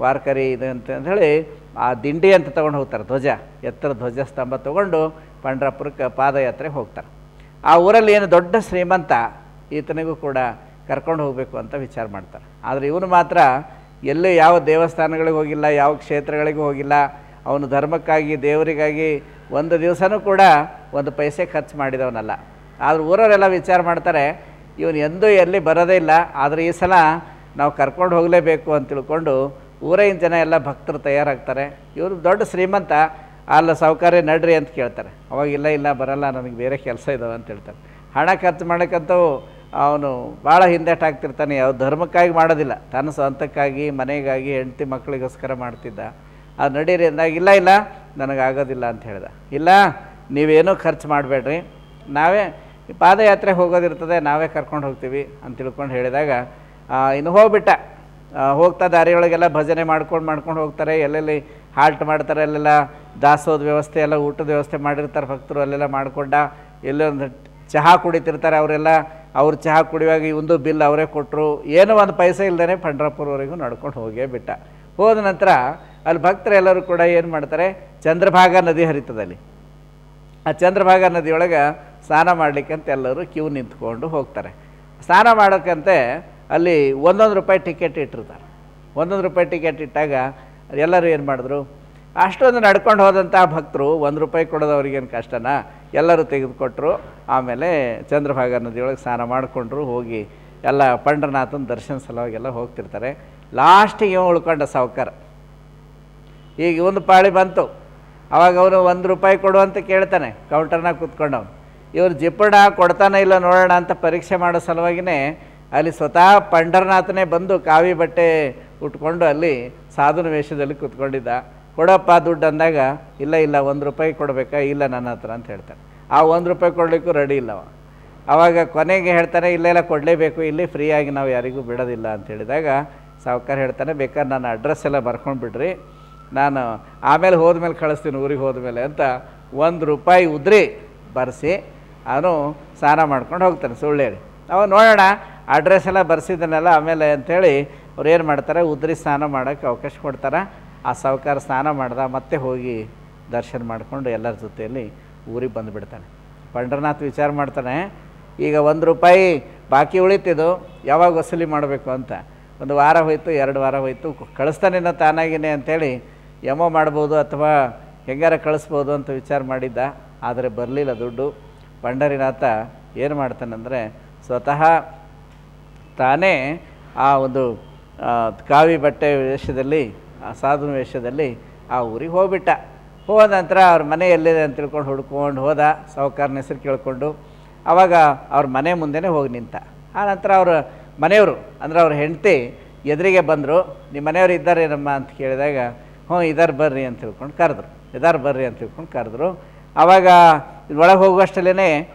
ವಾರ್ಕರಿ ಇದು ಅಂತೇಳಿ ಆ ದಿಂಡಿ ಅಂತ ತೊಗೊಂಡು ಹೋಗ್ತಾರೆ, ಧ್ವಜ, ಎತ್ತರ ಧ್ವಜ ಸ್ತಂಭ ತೊಗೊಂಡು ಪಂಡ್ರಾಪುರಕ್ಕೆ ಪಾದಯಾತ್ರೆಗೆ ಹೋಗ್ತಾರೆ. ಆ ಊರಲ್ಲಿ ಏನು ದೊಡ್ಡ ಶ್ರೀಮಂತ, ಈತನಿಗೂ ಕೂಡ ಕರ್ಕೊಂಡು ಹೋಗಬೇಕು ಅಂತ ವಿಚಾರ ಮಾಡ್ತಾರೆ. ಆದರೆ ಇವನು ಮಾತ್ರ ಎಲ್ಲೂ ಯಾವ ದೇವಸ್ಥಾನಗಳಿಗೆ ಹೋಗಿಲ್ಲ, ಯಾವ ಕ್ಷೇತ್ರಗಳಿಗೂ ಹೋಗಿಲ್ಲ. ಅವನು ಧರ್ಮಕ್ಕಾಗಿ ದೇವರಿಗಾಗಿ ಒಂದು ದಿವಸನೂ ಕೂಡ ಒಂದು ಪೈಸೆ ಖರ್ಚು ಮಾಡಿದವನಲ್ಲ. ಆದ್ರೆ ಊರವರೆಲ್ಲ ವಿಚಾರ ಮಾಡ್ತಾರೆ, ಇವನು ಎಂದೂ ಎಲ್ಲಿ ಬರೋದೇ ಇಲ್ಲ, ಆದರೆ ಈ ಸಲ ನಾವು ಕರ್ಕೊಂಡು ಹೋಗಲೇಬೇಕು ಅಂತ ತಿಳ್ಕೊಂಡು ಊರಿನ ಜನ ಎಲ್ಲ ಭಕ್ತರು ತಯಾರಾಗ್ತಾರೆ. ಇವರು ದೊಡ್ಡ ಶ್ರೀಮಂತ, ಅಲ್ಲ ಸೌಕರ್ಯ ನಡ್ರಿ ಅಂತ ಕೇಳ್ತಾರೆ. ಅವಾಗ ಇಲ್ಲ ಬರಲ್ಲ, ನನಗೆ ಬೇರೆ ಕೆಲಸ ಇದಾವೆ ಅಂತ ಹೇಳ್ತಾರೆ. ಹಣ ಖರ್ಚು ಮಾಡೋಕ್ಕಂತೂ ಅವನು ಭಾಳ ಹಿಂದೆಟಾಗ್ತಿರ್ತಾನೆ, ಯಾವ ಧರ್ಮಕ್ಕಾಗಿ ಮಾಡೋದಿಲ್ಲ, ತನ್ನ ಸ್ವಂತಕ್ಕಾಗಿ ಮನೆಗಾಗಿ ಹೆಂಡತಿ ಮಕ್ಕಳಿಗೋಸ್ಕರ ಮಾಡ್ತಿದ್ದ. ಅದು ನಡೀರಿ ಅಂದಾಗ ಇಲ್ಲ ಇಲ್ಲ ನನಗಾಗೋದಿಲ್ಲ ಅಂತ ಹೇಳ್ದ. ಇಲ್ಲ ನೀವೇನೂ ಖರ್ಚು ಮಾಡಬೇಡ್ರಿ, ನಾವೇ ಪಾದಯಾತ್ರೆ ಹೋಗೋದಿರ್ತದೆ, ನಾವೇ ಕರ್ಕೊಂಡು ಹೋಗ್ತೀವಿ ಅಂತ ತಿಳ್ಕೊಂಡು ಹೇಳಿದಾಗ ಇನ್ನು ಹೋಗ್ಬಿಟ್ಟ. ಹೋಗ್ತಾ ದಾರಿಯೊಳಗೆಲ್ಲ ಭಜನೆ ಮಾಡ್ಕೊಂಡು ಹೋಗ್ತಾರೆ, ಎಲ್ಲೆಲ್ಲಿ ಹಾಲ್ಟ್ ಮಾಡ್ತಾರೆ ಅಲ್ಲೆಲ್ಲ ದಾಸೋದ ವ್ಯವಸ್ಥೆ ಎಲ್ಲ ಊಟದ ವ್ಯವಸ್ಥೆ ಮಾಡಿರ್ತಾರೆ ಭಕ್ತರು, ಅಲ್ಲೆಲ್ಲ ಮಾಡಿಕೊಂಡ. ಎಲ್ಲೊಂದು ಚಹಾ ಕುಡಿತಿರ್ತಾರೆ ಅವರೆಲ್ಲ, ಅವ್ರು ಚಹಾ ಕುಡಿಯುವಾಗ ಒಂದು ಬಿಲ್ ಅವರೇ ಕೊಟ್ಟರು. ಏನೋ ಒಂದು ಪೈಸೆ ಇಲ್ಲದೇ ಪಂಡ್ರಾಪುರವರೆಗೂ ನಡ್ಕೊಂಡು ಹೋಗೇ ಬಿಟ್ಟ. ಹೋದ ನಂತರ ಅಲ್ಲಿ ಭಕ್ತರೆಲ್ಲರೂ ಕೂಡ ಏನು ಮಾಡ್ತಾರೆ, ಚಂದ್ರಭಾಗಾ ನದಿ ಹರಿತದಲ್ಲಿ, ಆ ಚಂದ್ರಭಾಗಾ ನದಿಯೊಳಗೆ ಸ್ನಾನ ಮಾಡಲಿಕ್ಕಂತ ಎಲ್ಲರೂ ಕ್ಯೂ ನಿಂತ್ಕೊಂಡು ಹೋಗ್ತಾರೆ. ಸ್ನಾನ ಮಾಡೋಕ್ಕಂತೆ ಅಲ್ಲಿ ₹1 ಟಿಕೆಟ್ ಇಟ್ಟಿರ್ತಾರೆ. ₹1 ಟಿಕೆಟ್ ಇಟ್ಟಾಗ ಎಲ್ಲರೂ ಏನು ಮಾಡಿದ್ರು, ಅಷ್ಟೊಂದು ನಡ್ಕೊಂಡು ಹೋದಂಥ ಭಕ್ತರು ₹1 ಕೊಡೋದು ಅವ್ರಿಗೇನು ಕಷ್ಟನಾ, ಎಲ್ಲರೂ ತೆಗೆದುಕೊಟ್ರು. ಆಮೇಲೆ ಚಂದ್ರಭಾಗಾ ನದಿಯೊಳಗೆ ಸ್ನಾನ ಮಾಡಿಕೊಂಡ್ರು. ಹೋಗಿ ಎಲ್ಲ ಪಂಡ್ರನಾಥನ ದರ್ಶನ ಸಲುವಾಗೆಲ್ಲ ಹೋಗ್ತಿರ್ತಾರೆ. ಲಾಸ್ಟಿಗೆ ಉಳ್ಕೊಂಡ ಸಾವ್ಕಾರ. ಈಗ ಒಂದು ಪಾಳಿ ಬಂತು, ಅವಾಗ ಅವನು ₹1 ಕೊಡು ಅಂತ ಕೇಳ್ತಾನೆ ಕೌಂಟರ್ನಾಗ ಕೂತ್ಕೊಂಡವನು. ಇವ್ರು ಜಿಪ್ಪಣ ಕೊಡ್ತಾನೆ ಇಲ್ಲ ನೋಡೋಣ ಅಂತ ಪರೀಕ್ಷೆ ಮಾಡೋ ಸಲುವಾಗಿಯೇ ಅಲ್ಲಿ ಸ್ವತಃ ಪಂಡರನಾಥನೇ ಬಂದು ಕಾವಿ ಬಟ್ಟೆ ಉಟ್ಕೊಂಡು ಅಲ್ಲಿ ಸಾಧುನ ವೇಷದಲ್ಲಿ ಕೂತ್ಕೊಂಡಿದ್ದ. ಕೊಡಪ್ಪ ದುಡ್ಡು ಅಂದಾಗ ಇಲ್ಲ ಇಲ್ಲ ₹1 ಕೊಡಬೇಕಾ, ಇಲ್ಲ ನನ್ನ ಹತ್ರ ಅಂತ ಹೇಳ್ತಾನೆ. ಆ ₹1 ಕೊಡಲಿಕ್ಕೂ ರೆಡಿ ಇಲ್ಲವ. ಆವಾಗ ಕೊನೆಗೆ ಹೇಳ್ತಾನೆ ಇಲ್ಲ ಇಲ್ಲ ಕೊಡಲೇಬೇಕು, ಇಲ್ಲಿ ಫ್ರೀಯಾಗಿ ನಾವು ಯಾರಿಗೂ ಬಿಡೋದಿಲ್ಲ ಅಂತ ಹೇಳಿದಾಗ ಸಾವ್ಕಾರ ಹೇಳ್ತಾನೆ ಬೇಕಾದ್ರೆ ನನ್ನ ಅಡ್ರೆಸ್ ಎಲ್ಲ ಬರ್ಕೊಂಡು ಬಿಡ್ರಿ, ನಾನು ಆಮೇಲೆ ಹೋದ್ಮೇಲೆ ಕಳಿಸ್ತೀನಿ ಊರಿಗೆ ಹೋದ್ಮೇಲೆ ಅಂತ ₹1 ಉದ್ರಿ ಬರೆಸಿ ಅವನು ಸ್ನಾನ ಮಾಡ್ಕೊಂಡು ಹೋಗ್ತಾನೆ ಸುಳ್ಳು ಹೇಳಿ. ಅವ ನೋಡೋಣ ಅಡ್ರೆಸ್ ಎಲ್ಲ ಬರ್ಸಿದ್ದನ್ನೆಲ್ಲ ಆಮೇಲೆ ಅಂಥೇಳಿ ಅವ್ರು ಏನು ಮಾಡ್ತಾರೆ, ಉದ್ರಿ ಸ್ನಾನ ಮಾಡೋಕ್ಕೆ ಅವಕಾಶ ಕೊಡ್ತಾರೆ. ಆ ಸಾವ್ಕಾರ ಸ್ನಾನ ಮಾಡ್ದ, ಮತ್ತೆ ಹೋಗಿ ದರ್ಶನ ಮಾಡಿಕೊಂಡು ಎಲ್ಲರ ಜೊತೆಯಲ್ಲಿ ಊರಿಗೆ ಬಂದುಬಿಡ್ತಾನೆ. ಪಂಡ್ರನಾಥ್ ವಿಚಾರ ಮಾಡ್ತಾನೆ, ಈಗ ₹1 ಬಾಕಿ ಉಳಿತಿದ್ದು ಯಾವಾಗ ವಸೂಲಿ ಮಾಡಬೇಕು ಅಂತ. 1 ವಾರ ಹೋಯ್ತು, 2 ವಾರ ಹೋಯ್ತು, ಕಳಿಸ್ತಾನೇನೋ ತಾನಾಗಿನೇ ಅಂಥೇಳಿ ಯಮೋ ಮಾಡ್ಬೋದು ಅಥವಾ ಹೆಂಗಾರ ಕಳಿಸ್ಬೋದು ಅಂತ ವಿಚಾರ ಮಾಡಿದ್ದ. ಆದರೆ ಬರಲಿಲ್ಲ ದುಡ್ಡು. ಪಂಡರಿನಾಥ ಏನು ಮಾಡ್ತಾನಂದರೆ ಸ್ವತಃ ತಾನೇ ಆ ಒಂದು ಕಾವಿ ಬಟ್ಟೆ ವೇಷದಲ್ಲಿ, ಆ ಸಾಧುನ ವೇಷದಲ್ಲಿ ಆ ಊರಿಗೆ ಹೋಗ್ಬಿಟ್ಟ. ಹೋದ ನಂತರ ಅವ್ರ ಮನೆ ಎಲ್ಲಿದೆ ಅಂತ ತಿಳ್ಕೊಂಡು ಹುಡ್ಕೊಂಡು ಹೋದ, ಸಾಹುಕಾರನ ಹೆಸರು ಕೇಳಿಕೊಂಡು. ಆವಾಗ ಅವ್ರ ಮನೆ ಮುಂದೆನೇ ಹೋಗಿ ನಿಂತ. ಆ ನಂತರ ಅವ್ರ ಮನೆಯವರು ಅಂದರೆ ಅವ್ರ ಹೆಂಡತಿ ಎದುರಿಗೆ ಬಂದರು. ನಿಮ್ಮ ಮನೆಯವರು ಇದ್ದಾರೇನಮ್ಮ ಅಂತ ಕೇಳಿದಾಗ ಹ್ಞೂ ಇದಾರೆ ಬರ್ರಿ ಅಂತ ತಿಳ್ಕೊಂಡು ಕರೆದ್ರು. ಇದಾರೆ ಬರ್ರಿ ಅಂತ ತಿಳ್ಕೊಂಡು ಕರೆದ್ರು. ಆವಾಗ ಒಳಗೆ ಹೋಗುವಷ್ಟಲ್ಲೇ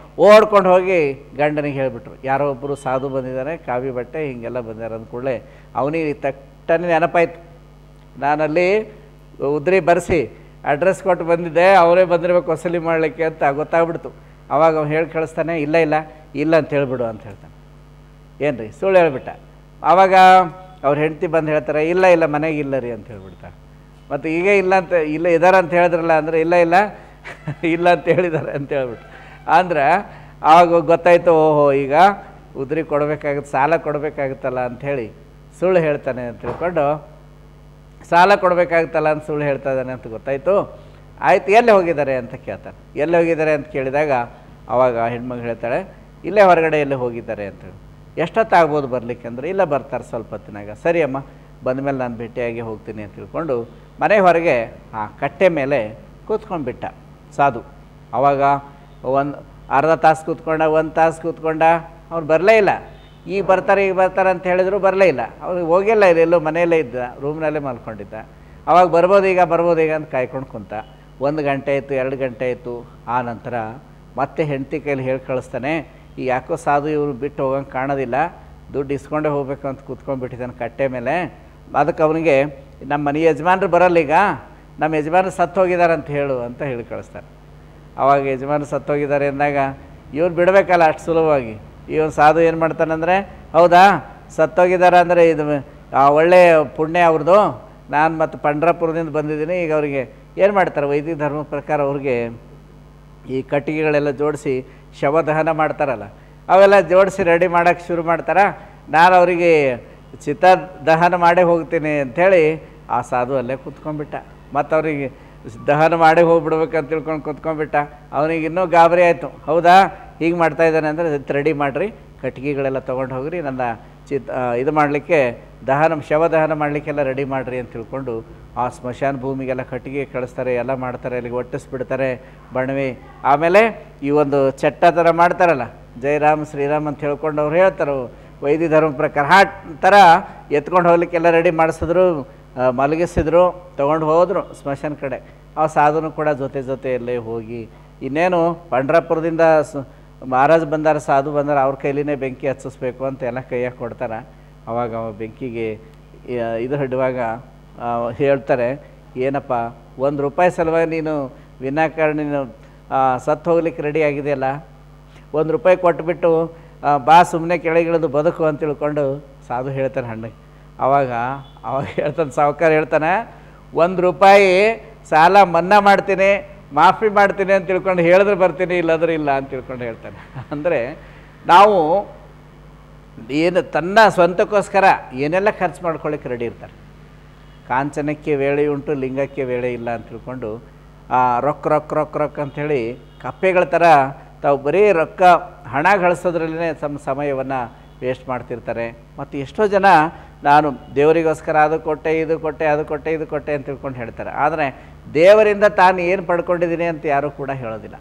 ಓಡ್ಕೊಂಡು ಹೋಗಿ ಗಂಡನಿಗೆ ಹೇಳಿಬಿಟ್ರು, ಯಾರೋ ಒಬ್ಬರು ಸಾಧು ಬಂದಿದ್ದಾರೆ, ಕಾವಿ ಬಟ್ಟೆ ಹೀಗೆಲ್ಲ ಬಂದಿದ್ದಾರೆ ಅಂದ ಕೂಡಲೇ ಅವನಿಗೆ ತಟ್ಟನೆ ನೆನಪಾಯ್ತು, ನಾನಲ್ಲಿ ಉದ್ರಿ ಬರೆಸಿ ಅಡ್ರೆಸ್ ಕೊಟ್ಟು ಬಂದಿದ್ದೆ, ಅವರೇ ಬಂದಿರ್ಬೇಕು ವಸೂಲಿ ಮಾಡಲಿಕ್ಕೆ ಅಂತ ಗೊತ್ತಾಗ್ಬಿಡ್ತು. ಆವಾಗ ಅವ್ನು ಹೇಳಿ ಕಳಿಸ್ತಾನೆ, ಇಲ್ಲ ಇಲ್ಲ ಇಲ್ಲ ಅಂತ ಹೇಳಿಬಿಡು ಅಂತ ಹೇಳ್ತಾನೆ. ಏನು ರೀ ಸುಳ್ಳು ಹೇಳ್ಬಿಟ್ಟ. ಆವಾಗ ಅವ್ರ ಹೆಂಡತಿ ಬಂದು ಹೇಳ್ತಾರೆ, ಇಲ್ಲ ಇಲ್ಲ ಮನೆಗೆ ಇಲ್ಲ ರೀ ಅಂತ ಹೇಳ್ಬಿಡ್ತಾರೆ. ಮತ್ತು ಈಗ ಇಲ್ಲ ಅಂತ ಇಲ್ಲ ಇದ್ದಾರೆ ಅಂತ ಹೇಳಿದ್ರಲ್ಲ ಅಂದರೆ ಇಲ್ಲ ಇಲ್ಲ ಇಲ್ಲ ಅಂತ ಹೇಳಿದ್ದಾರೆ ಅಂತ ಹೇಳ್ಬಿಟ್ಟು ಅಂದ್ರೆ ಆವಾಗ ಗೊತ್ತಾಯ್ತು, ಓಹೋ ಈಗ ಉದ್ರಿ ಕೊಡಬೇಕಾಗುತ್ತೆ, ಸಾಲ ಕೊಡಬೇಕಾಗುತ್ತಲ್ಲ ಅಂಥೇಳಿ ಸುಳ್ಳು ಹೇಳ್ತಾನೆ ಅಂತ ತಿಳ್ಕೊಂಡು, ಸಾಲ ಕೊಡಬೇಕಾಗುತ್ತಲ್ಲ ಅಂತ ಸುಳ್ಳು ಹೇಳ್ತಾ ಇದ್ದಾನೆ ಅಂತ ಗೊತ್ತಾಯಿತು. ಆಯ್ತು ಎಲ್ಲಿ ಹೋಗಿದ್ದಾರೆ ಅಂತ ಕೇಳ್ತಾನೆ. ಎಲ್ಲಿ ಹೋಗಿದ್ದಾರೆ ಅಂತ ಕೇಳಿದಾಗ ಆವಾಗ ಹೆಣ್ಮಗಳು ಹೇಳ್ತಾಳೆ, ಇಲ್ಲೇ ಹೊರಗಡೆ ಎಲ್ಲಿ ಹೋಗಿದ್ದಾರೆ ಅಂತೇಳಿ. ಎಷ್ಟೊತ್ತಾಗ್ಬೋದು ಬರಲಿಕ್ಕೆ ಅಂದರೆ, ಇಲ್ಲ ಬರ್ತಾರೆ ಸ್ವಲ್ಪ ಹೊತ್ತಿನಾಗ. ಸರಿ ಅಮ್ಮ ಬಂದಮೇಲೆ ನಾನು ಭೇಟಿಯಾಗಿ ಹೋಗ್ತೀನಿ ಅಂತ ತಿಳ್ಕೊಂಡು ಮನೆ ಹೊರಗೆ ಆ ಕಟ್ಟೆ ಮೇಲೆ ಕೂತ್ಕೊಂಡ್ಬಿಟ್ಟ ಸಾಧು. ಆವಾಗ ಒಂದು ಅರ್ಧ ತಾಸು ಕೂತ್ಕೊಂಡ, 1 ತಾಸು ಕೂತ್ಕೊಂಡ, ಅವ್ನು ಬರಲೇ ಇಲ್ಲ. ಈಗ ಬರ್ತಾರೆ ಅಂತ ಹೇಳಿದ್ರು ಬರಲೇ ಇಲ್ಲ. ಅವ್ನಿಗೆ ಹೋಗಿಲ್ಲ, ಇದೆಲ್ಲೋ ಮನೆಯಲ್ಲೇ ಇದ್ದ, ರೂಮ್ನಲ್ಲೇ ಮಲ್ಕೊಂಡಿದ್ದ. ಅವಾಗ ಬರ್ಬೋದು ಈಗ ಅಂತ ಕಾಯ್ಕೊಂಡು ಕುಂತ. 1 ಗಂಟೆ ಆಯಿತು, 2 ಗಂಟೆ ಆಯಿತು. ಆ ನಂತರ ಮತ್ತೆ ಹೆಂಡತಿ ಕೈಲಿ ಹೇಳಿ ಕಳಿಸ್ತಾನೆ, ಈ ಯಾಕೋ ಸಾಧು ಇವರು ಬಿಟ್ಟು ಹೋಗಂಗೆ ಕಾಣೋದಿಲ್ಲ, ದುಡ್ಡು ಇಸ್ಕೊಂಡೇ ಹೋಗ್ಬೇಕು ಅಂತ ಕೂತ್ಕೊಂಡ್ಬಿಟ್ಟಿದ್ದಾನೆ ಕಟ್ಟೆ ಮೇಲೆ. ಅದಕ್ಕೆ ಅವನಿಗೆ ನಮ್ಮ ಮನೆ ಯಜಮಾನ್ರು ಬರಲ್ಲ, ಈಗ ನಮ್ಮ ಯಜಮಾನ್ರು ಸತ್ತು ಹೋಗಿದ್ದಾರೆ ಅಂತ ಹೇಳು ಅಂತ ಹೇಳಿ ಕಳಿಸ್ತಾರೆ. ಆವಾಗ ಯಜಮಾನ್ರು ಸತ್ತು ಹೋಗಿದ್ದಾರೆ ಅಂದಾಗ ಇವ್ರು ಬಿಡಬೇಕಲ್ಲ ಅಷ್ಟು ಸುಲಭವಾಗಿ. ಇವನು ಸಾಧು ಏನು ಮಾಡ್ತಾನಂದರೆ, ಹೌದಾ ಸತ್ತೋಗಿದ್ದಾರೆ ಅಂದರೆ ಇದು ಒಳ್ಳೆಯ ಪುಣ್ಯ ಅವ್ರದ್ದು, ನಾನು ಮತ್ತು ಪಂಡ್ರಾಪುರದಿಂದ ಬಂದಿದ್ದೀನಿ. ಈಗ ಅವರಿಗೆ ಏನು ಮಾಡ್ತಾರೆ, ವೈದಿಕ ಧರ್ಮ ಪ್ರಕಾರ ಅವ್ರಿಗೆ ಈ ಕಟ್ಟಿಗೆಗಳೆಲ್ಲ ಜೋಡಿಸಿ ಶವದಹನ ಮಾಡ್ತಾರಲ್ಲ, ಅವೆಲ್ಲ ಜೋಡಿಸಿ ರೆಡಿ ಮಾಡೋಕ್ಕೆ ಶುರು ಮಾಡ್ತಾರೆ. ನಾನು ಅವರಿಗೆ ಚಿತಾದಹನ ಮಾಡೇ ಹೋಗ್ತೀನಿ ಅಂಥೇಳಿ ಆ ಸಾಧು ಅಲ್ಲೇ ಕೂತ್ಕೊಂಡ್ಬಿಟ್ಟ. ಮತ್ತು ಅವ್ರಿಗೆ ದಹನ ಮಾಡೇ ಹೋಗ್ಬಿಡ್ಬೇಕಂತ ತಿಳ್ಕೊಂಡು ಕೂತ್ಕೊಂಡ್ಬಿಟ್ಟ. ಅವನಿಗೆ ಇನ್ನೂ ಗಾಬರಿ ಆಯಿತು, ಹೌದಾ ಹೀಗೆ ಮಾಡ್ತಾಯಿದ್ದಾನೆ ಅಂದರೆ ರೆಡಿ ಮಾಡಿರಿ, ಕಟ್ಟಿಗೆಗಳೆಲ್ಲ ತೊಗೊಂಡು ಹೋಗ್ರಿ, ನನ್ನ ಇದು ಮಾಡಲಿಕ್ಕೆ ಶವದಹನ ಮಾಡಲಿಕ್ಕೆಲ್ಲ ರೆಡಿ ಮಾಡಿರಿ ಅಂತ ತಿಳ್ಕೊಂಡು ಆ ಸ್ಮಶಾನ ಭೂಮಿಗೆಲ್ಲ ಕಟ್ಟಿಗೆ ಕಳಿಸ್ತಾರೆ, ಎಲ್ಲ ಮಾಡ್ತಾರೆ, ಅಲ್ಲಿಗೆ ಒಟ್ಟಿಸ್ಬಿಡ್ತಾರೆ ಬಣವೆ. ಆಮೇಲೆ ಈ ಒಂದು ಚಟ್ಟ ಥರ ಮಾಡ್ತಾರಲ್ಲ, ಜಯರಾಮ್ ಶ್ರೀರಾಮ್ ಅಂತ ಹೇಳ್ಕೊಂಡು ಅವ್ರು ಹೇಳ್ತಾರೆ ವೈದ್ಯ ಧರ್ಮ ಪ್ರಕಾರ ಹಾಟ್ ಥರ ಎತ್ಕೊಂಡು ಹೋಗ್ಲಿಕ್ಕೆಲ್ಲ ರೆಡಿ ಮಾಡಿಸಿದ್ರು, ಮಲಗಿಸಿದ್ರು, ತೊಗೊಂಡು ಹೋದರು ಸ್ಮಶಾನ ಕಡೆ. ಆ ಸಾಧುನು ಕೂಡ ಜೊತೆಯಲ್ಲೇ ಹೋಗಿ ಇನ್ನೇನು ಪಂಡ್ರಾಪುರದಿಂದ ಮಹಾರಾಜ್ ಬಂದಾರ, ಸಾಧು ಬಂದಾರ, ಅವ್ರ ಕೈಲಿನೇ ಬೆಂಕಿ ಹಚ್ಚಿಸ್ಬೇಕು ಅಂತ ಎಲ್ಲ ಕೈಯಾಗ ಕೊಡ್ತಾರೆ. ಅವಾಗ ಅವ ಬೆಂಕಿಗೆ ಇದು ಹಿಡುವಾಗ ಹೇಳ್ತಾರೆ, ಏನಪ್ಪ ₹1 ಸಲುವಾಗಿ ನೀನು ವಿನಾಕಾರಣ ನೀನು ಸತ್ತು ಹೋಗ್ಲಿಕ್ಕೆ ರೆಡಿ ಆಗಿದೆಯಲ್ಲ, ₹1 ಕೊಟ್ಬಿಟ್ಟು ಬಾ ಸುಮ್ಮನೆ ಕೆಳಗಿಳಿದು ಬದುಕು ಅಂತ ತಿಳ್ಕೊಂಡು ಸಾಧು ಹೇಳ್ತಾನೆ ಹಣ್ಣಿಗೆ. ಅವಾಗ ಹೇಳ್ತಾನೆ ಸಾಹುಕಾರ ಹೇಳ್ತಾನೆ, ₹1 ಸಾಲ ಮನ್ನಾ ಮಾಡ್ತೀನಿ, ಮಾಫಿ ಮಾಡ್ತೀನಿ ಅಂತ ತಿಳ್ಕೊಂಡು ಹೇಳಿದ್ರೆ ಬರ್ತೀನಿ, ಇಲ್ಲದ್ರೆ ಇಲ್ಲ ಅಂತ ತಿಳ್ಕೊಂಡು ಹೇಳ್ತಾನೆ. ಅಂದರೆ ನಾವು ಏನು ತನ್ನ ಸ್ವಂತಕ್ಕೋಸ್ಕರ ಏನೆಲ್ಲ ಖರ್ಚು ಮಾಡ್ಕೊಳ್ಳಿಕ್ಕೆ ರೆಡಿ ಇರ್ತಾರೆ. ಕಾಂಚನಕ್ಕೆ ವೇಳೆ ಉಂಟು, ಲಿಂಗಕ್ಕೆ ವೇಳೆ ಇಲ್ಲ ಅಂತ ತಿಳ್ಕೊಂಡು ರೊಕ್ಕ ರೊಕ್ಕ ರೊಕ್ಕ ರೊಕ್ಕ ಅಂಥೇಳಿ ಕಪ್ಪೆಗಳ ಥರ ತಾವು ಬರೀ ರೊಕ್ಕ ಹಣ ಗಳಿಸೋದ್ರಲ್ಲೇ ತಮ್ಮ ಸಮಯವನ್ನು ವೇಸ್ಟ್ ಮಾಡ್ತಿರ್ತಾರೆ. ಮತ್ತು ಎಷ್ಟೋ ಜನ ನಾನು ದೇವರಿಗೋಸ್ಕರ ಅದು ಕೊಟ್ಟೆ ಇದು ಕೊಟ್ಟೆ ಅದು ಕೊಟ್ಟೆ ಇದು ಕೊಟ್ಟೆ ಅಂತ ತಿಳ್ಕೊಂಡು ಹೇಳ್ತಾರೆ. ಆದರೆ ದೇವರಿಂದ ತಾನು ಏನು ಪಡ್ಕೊಂಡಿದ್ದೀನಿ ಅಂತ ಯಾರೂ ಕೂಡ ಹೇಳೋದಿಲ್ಲ.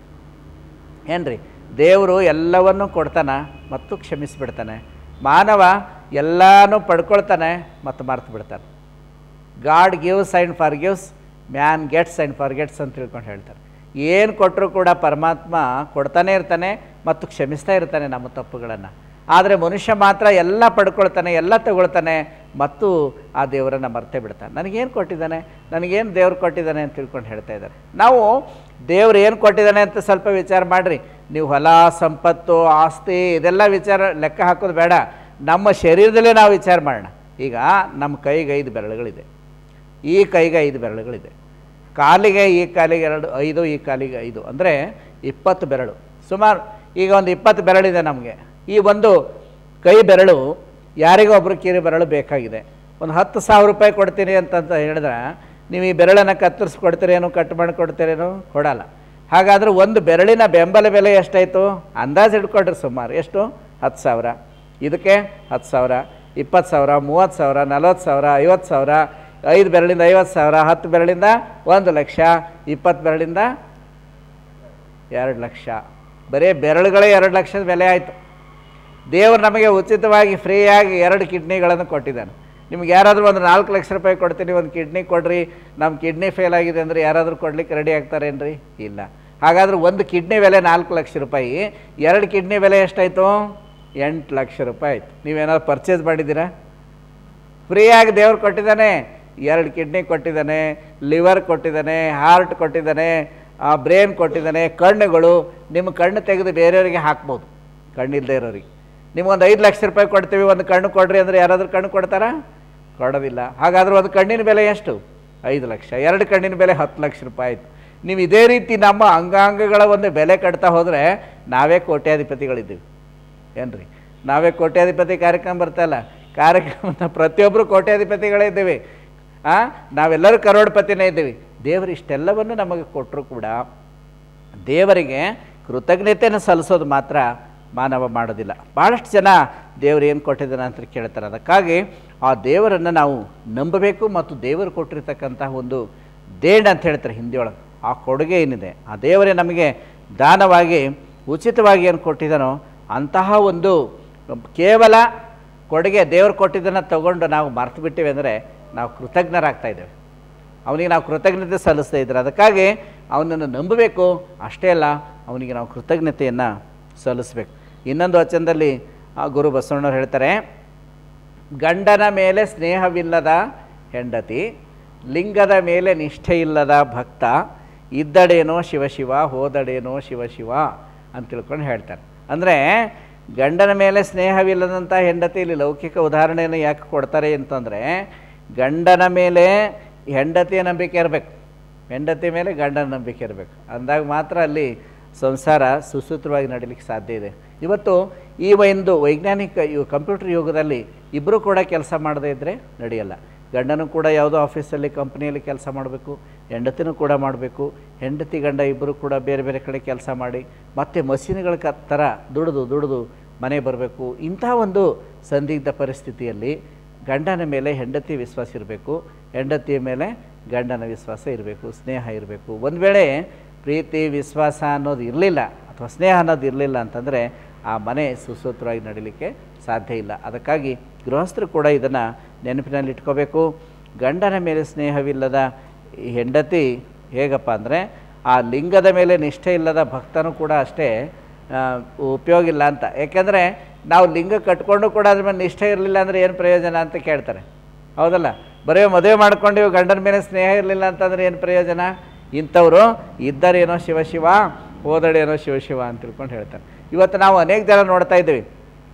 ಏನ್ರಿ, ದೇವರು ಎಲ್ಲವನ್ನೂ ಕೊಡ್ತಾನೆ ಮತ್ತು ಕ್ಷಮಿಸಿಬಿಡ್ತಾನೆ. ಮಾನವ ಎಲ್ಲನೂ ಪಡ್ಕೊಳ್ತಾನೆ ಮತ್ತು ಮರ್ತು ಬಿಡ್ತಾನೆ. God gives and forgives, man gets and forgets ಅಂತ ತಿಳ್ಕೊಂಡು ಹೇಳ್ತಾರೆ. ಏನು ಕೊಟ್ಟರೂ ಕೂಡ ಪರಮಾತ್ಮ ಕೊಡ್ತಾನೆ ಇರ್ತಾನೆ ಮತ್ತು ಕ್ಷಮಿಸ್ತಾ ಇರ್ತಾನೆ ನಮ್ಮ ತಪ್ಪುಗಳನ್ನು. ಆದರೆ ಮನುಷ್ಯ ಮಾತ್ರ ಎಲ್ಲ ಪಡ್ಕೊಳ್ತಾನೆ, ಎಲ್ಲ ತಗೊಳ್ತಾನೆ ಮತ್ತು ಆ ದೇವರನ್ನು ಮರ್ತೇ ಬಿಡ್ತಾನೆ. ನನಗೇನು ಕೊಟ್ಟಿದ್ದಾನೆ, ನನಗೇನು ದೇವ್ರು ಕೊಟ್ಟಿದ್ದಾನೆ ಅಂತ ತಿಳ್ಕೊಂಡು ಹೇಳ್ತಾ ಇದ್ದಾರೆ. ನಾವು ದೇವ್ರು ಏನು ಕೊಟ್ಟಿದ್ದಾನೆ ಅಂತ ಸ್ವಲ್ಪ ವಿಚಾರ ಮಾಡಿರಿ. ನೀವು ಹೊಲ, ಸಂಪತ್ತು, ಆಸ್ತಿ ಇದೆಲ್ಲ ವಿಚಾರ ಲೆಕ್ಕ ಹಾಕೋದು ಬೇಡ. ನಮ್ಮ ಶರೀರದಲ್ಲೇ ನಾವು ವಿಚಾರ ಮಾಡೋಣ. ಈಗ ನಮ್ಮ ಕೈಗೆ 5 ಬೆರಳುಗಳಿದೆ, ಈ ಕೈಗೆ 5 ಬೆರಳುಗಳಿದೆ, ಕಾಲಿಗೆ ಈ ಕಾಲಿಗೆ 2, 5, ಈ ಕಾಲಿಗೆ 5, ಅಂದರೆ 20 ಬೆರಳು. ಸುಮಾರು ಈಗ ಒಂದು 20 ಬೆರಳಿದೆ ನಮಗೆ. ಈ ಒಂದು ಕೈ ಬೆರಳು ಯಾರಿಗೋ ಒಬ್ಬರು ಕಿರಿ ಬೆರಳು ಬೇಕಾಗಿದೆ. ಒಂದು ₹10,000 ಕೊಡ್ತೀನಿ ಅಂತಂತ ಹೇಳಿದ್ರೆ ನೀವು ಈ ಬೆರಳನ್ನು ಕತ್ತರಿಸ್ಕೊಡ್ತೀರೇನು, ಕಟ್ ಮಾಡಿ ಕೊಡ್ತೀರೇನು? ಕೊಡಲ್ಲ. ಹಾಗಾದರೆ ಒಂದು ಬೆರಳಿನ ಬೆಂಬಲ ಬೆಲೆ ಎಷ್ಟಾಯಿತು ಅಂದಾಜು ಇಟ್ಕೊಳ್ರಿ. ಸುಮಾರು ಎಷ್ಟು? 10,000. ಇದಕ್ಕೆ 10,000, 20,000, 30,000, 40,000, 50,000, 5 ಬೆರಳಿಂದ 50,000, 10 ಬೆರಳಿಂದ 1 ಲಕ್ಷ, 20 ಬೆರಳಿಂದ 2 ಲಕ್ಷ. ಬರೀ ಬೆರಳುಗಳೇ 2 ಲಕ್ಷದ ಬೆಲೆ ಆಯಿತು. ದೇವರು ನಮಗೆ ಉಚಿತವಾಗಿ ಫ್ರೀಯಾಗಿ 2 ಕಿಡ್ನಿಗಳನ್ನು ಕೊಟ್ಟಿದ್ದಾನೆ. ನಿಮ್ಗೆ ಯಾರಾದರೂ ಒಂದು ₹4,00,000 ಕೊಡ್ತೀನಿ, ಒಂದು ಕಿಡ್ನಿ ಕೊಡ್ರಿ, ನಮ್ಮ ಕಿಡ್ನಿ ಫೇಲ್ ಆಗಿದೆ ಅಂದರೆ ಯಾರಾದರೂ ಕೊಡ್ಲಿಕ್ಕೆ ರೆಡಿ ಆಗ್ತಾರೇನ್ರಿ? ಇಲ್ಲ. ಹಾಗಾದ್ರೆ ಒಂದು ಕಿಡ್ನಿ ಬೆಲೆ ₹4,00,000, 2 ಕಿಡ್ನಿ ಬೆಲೆ ಎಷ್ಟಾಯಿತು? ₹8,00,000 ಆಯಿತು. ನೀವೇನಾದ್ರು ಪರ್ಚೇಸ್ ಮಾಡಿದ್ದೀರಾ? ಫ್ರೀಯಾಗಿ ದೇವ್ರು ಕೊಟ್ಟಿದ್ದಾನೆ. 2 ಕಿಡ್ನಿ ಕೊಟ್ಟಿದ್ದಾನೆ, ಲಿವರ್ ಕೊಟ್ಟಿದ್ದಾನೆ, ಹಾರ್ಟ್ ಕೊಟ್ಟಿದ್ದಾನೆ, ಬ್ರೇನ್ ಕೊಟ್ಟಿದ್ದಾನೆ, ಕಣ್ಣುಗಳು. ನಿಮ್ಮ ಕಣ್ಣು ತೆಗೆದು ಬೇರೆಯವರಿಗೆ ಹಾಕ್ಬೋದು, ಕಣ್ಣಿಲ್ಲದೆ ಇರೋರಿಗೆ. ನಿಮ್ಗೊಂದು ₹5,00,000 ಕೊಡ್ತೀವಿ, ಒಂದು ಕಣ್ಣು ಕೊಡ್ರಿ ಅಂದರೆ ಯಾರಾದರೂ ಕಣ್ಣು ಕೊಡ್ತಾರಾ? ಕೊಡೋದಿಲ್ಲ. ಹಾಗಾದ್ರೆ ಒಂದು ಕಣ್ಣಿನ ಬೆಲೆ ಎಷ್ಟು? 5 ಲಕ್ಷ. 2 ಕಣ್ಣಿನ ಬೆಲೆ ₹10,00,000 ಆಯಿತು. ನೀವು ಇದೇ ರೀತಿ ನಮ್ಮ ಅಂಗಾಂಗಗಳ ಒಂದು ಬೆಲೆ ಕಟ್ತಾ ಹೋದರೆ ನಾವೇ ಕೋಟ್ಯಾಧಿಪತಿಗಳಿದ್ದೀವಿ. ಏನ್ರಿ, ನಾವೇ ಕೋಟ್ಯಾಧಿಪತಿ ಕಾರ್ಯಕ್ರಮ ಬರ್ತಲ್ಲ, ಕಾರ್ಯಕ್ರಮದ ಪ್ರತಿಯೊಬ್ಬರು ಕೋಟ್ಯಾಧಿಪತಿಗಳೇ ಇದ್ದೀವಿ. ನಾವೆಲ್ಲರೂ ಕರೋಡ್ಪತಿನೇ ಇದ್ದೀವಿ. ದೇವರು ಇಷ್ಟೆಲ್ಲವನ್ನು ನಮಗೆ ಕೊಟ್ಟರು ಕೂಡ ದೇವರಿಗೆ ಕೃತಜ್ಞತೆಯನ್ನು ಸಲ್ಲಿಸೋದು ಮಾತ್ರ ಮಾನವ ಮಾಡೋದಿಲ್ಲ. ಭಾಳಷ್ಟು ಜನ ದೇವರು ಏನು ಕೊಟ್ಟಿದ್ದಾನೆ ಅಂತ ಕೇಳ್ತಾರೆ. ಅದಕ್ಕಾಗಿ ಆ ದೇವರನ್ನು ನಾವು ನಂಬಬೇಕು ಮತ್ತು ದೇವರು ಕೊಟ್ಟಿರ್ತಕ್ಕಂಥ ಒಂದು ದೇಣ ಅಂತ ಹೇಳ್ತಾರೆ ಹಿಂದಿಯೊಳಗೆ. ಆ ಕೊಡುಗೆ ಏನಿದೆ, ಆ ದೇವರೇ ನಮಗೆ ದಾನವಾಗಿ ಉಚಿತವಾಗಿ ಏನು ಕೊಟ್ಟಿದ್ದಾನೋ ಅಂತಹ ಒಂದು ಕೇವಲ ಕೊಡುಗೆ ದೇವರು ಕೊಟ್ಟಿದ್ದನ್ನು ತಗೊಂಡು ನಾವು ಮರ್ತು ಬಿಟ್ಟಿವಿ ಅಂದರೆ ನಾವು ಕೃತಜ್ಞರಾಗ್ತಾಯಿದ್ದೇವೆ. ಅವನಿಗೆ ನಾವು ಕೃತಜ್ಞತೆ ಸಲ್ಲಿಸ್ತಾ ಇದ್ದಾರೆ. ಅದಕ್ಕಾಗಿ ಅವನನ್ನು ನಂಬಬೇಕು. ಅಷ್ಟೇ ಅಲ್ಲ, ಅವನಿಗೆ ನಾವು ಕೃತಜ್ಞತೆಯನ್ನು ಸಲ್ಲಿಸಬೇಕು. ಇನ್ನೊಂದು ವಚನದಲ್ಲಿ ಗುರು ಬಸವಣ್ಣವ್ರು ಹೇಳ್ತಾರೆ, ಗಂಡನ ಮೇಲೆ ಸ್ನೇಹವಿಲ್ಲದ ಹೆಂಡತಿ, ಲಿಂಗದ ಮೇಲೆ ನಿಷ್ಠೆ ಇಲ್ಲದ ಭಕ್ತ, ಇದ್ದಡೇನೋ ಶಿವಶಿವ, ಹೋದಡೇನೋ ಶಿವಶಿವ ಅಂತ ತಿಳ್ಕೊಂಡು ಹೇಳ್ತಾರೆ. ಅಂದರೆ ಗಂಡನ ಮೇಲೆ ಸ್ನೇಹವಿಲ್ಲದಂಥ ಹೆಂಡತಿ, ಇಲ್ಲಿ ಲೌಕಿಕ ಉದಾಹರಣೆಯನ್ನು ಯಾಕೆ ಕೊಡ್ತಾರೆ ಅಂತಂದರೆ, ಗಂಡನ ಮೇಲೆ ಹೆಂಡತಿಯ ನಂಬಿಕೆ ಇರಬೇಕು, ಹೆಂಡತಿ ಮೇಲೆ ಗಂಡನ ನಂಬಿಕೆ ಇರಬೇಕು. ಅಂದಾಗ ಮಾತ್ರ ಅಲ್ಲಿ ಸಂಸಾರ ಸುಸೂತ್ರವಾಗಿ ನಡೀಲಿಕ್ಕೆ ಸಾಧ್ಯ ಇದೆ. ಇವತ್ತು ಈ ಒಂದು ವೈಜ್ಞಾನಿಕ ಕಂಪ್ಯೂಟರ್ ಯುಗದಲ್ಲಿ ಇಬ್ಬರು ಕೂಡ ಕೆಲಸ ಮಾಡದೇ ಇದ್ದರೆ ನಡೆಯಲ್ಲ. ಗಂಡನೂ ಕೂಡ ಯಾವುದೋ ಆಫೀಸಲ್ಲಿ ಕಂಪ್ನಿಯಲ್ಲಿ ಕೆಲಸ ಮಾಡಬೇಕು, ಹೆಂಡತಿನೂ ಕೂಡ ಮಾಡಬೇಕು. ಹೆಂಡತಿ ಗಂಡ ಇಬ್ಬರು ಕೂಡ ಬೇರೆ ಬೇರೆ ಕಡೆ ಕೆಲಸ ಮಾಡಿ ಮತ್ತೆ ಮಷೀನ್ಗಳ ಥರ ದುಡಿದು ಮನೆ ಬರಬೇಕು. ಇಂಥ ಒಂದು ಸಂದಿಗ್ಧ ಪರಿಸ್ಥಿತಿಯಲ್ಲಿ ಗಂಡನ ಮೇಲೆ ಹೆಂಡತಿ ವಿಶ್ವಾಸ ಇರಬೇಕು, ಹೆಂಡತಿಯ ಮೇಲೆ ಗಂಡನ ವಿಶ್ವಾಸ ಇರಬೇಕು, ಸ್ನೇಹ ಇರಬೇಕು. ಒಂದು ವೇಳೆ ಪ್ರೀತಿ ವಿಶ್ವಾಸ ಅನ್ನೋದು ಇರಲಿಲ್ಲ ಅಥವಾ ಸ್ನೇಹ ಅನ್ನೋದು ಇರಲಿಲ್ಲ ಅಂತಂದರೆ ಆ ಮನೆ ಸುಸೂತ್ರವಾಗಿ ನಡೀಲಿಕ್ಕೆ ಸಾಧ್ಯ ಇಲ್ಲ. ಅದಕ್ಕಾಗಿ ಗೃಹಸ್ಥರು ಕೂಡ ಇದನ್ನು ನೆನಪಿನಲ್ಲಿ ಇಟ್ಕೋಬೇಕು. ಗಂಡನ ಮೇಲೆ ಸ್ನೇಹವಿಲ್ಲದ ಹೆಂಡತಿ ಹೇಗಪ್ಪ ಅಂದರೆ ಆ ಲಿಂಗದ ಮೇಲೆ ನಿಷ್ಠೆ ಇಲ್ಲದ ಭಕ್ತನೂ ಕೂಡ ಅಷ್ಟೇ ಉಪಯೋಗ ಇಲ್ಲ ಅಂತ. ಏಕೆಂದರೆ ನಾವು ಲಿಂಗ ಕಟ್ಕೊಂಡು ಕೂಡ ಅದ್ರ ಮೇಲೆ ನಿಷ್ಠೆ ಇರಲಿಲ್ಲ ಅಂದರೆ ಏನು ಪ್ರಯೋಜನ ಅಂತ ಕೇಳ್ತಾರೆ, ಹೌದಲ್ಲ? ಬರೀ ಮದುವೆ ಮಾಡ್ಕೊಂಡಿವಿ, ಗಂಡನ ಮೇಲೆ ಸ್ನೇಹ ಇರಲಿಲ್ಲ ಅಂತಂದರೆ ಏನು ಪ್ರಯೋಜನ? ಇಂಥವರು ಇದ್ದರೇನೋ ಶಿವ ಹೋದಡೇನೋ ಶಿವ ಅಂತ ತಿಳ್ಕೊಂಡು ಹೇಳ್ತಾರೆ. ಇವತ್ತು ನಾವು ಅನೇಕ ಜನ ನೋಡ್ತಾ ಇದ್ದೀವಿ,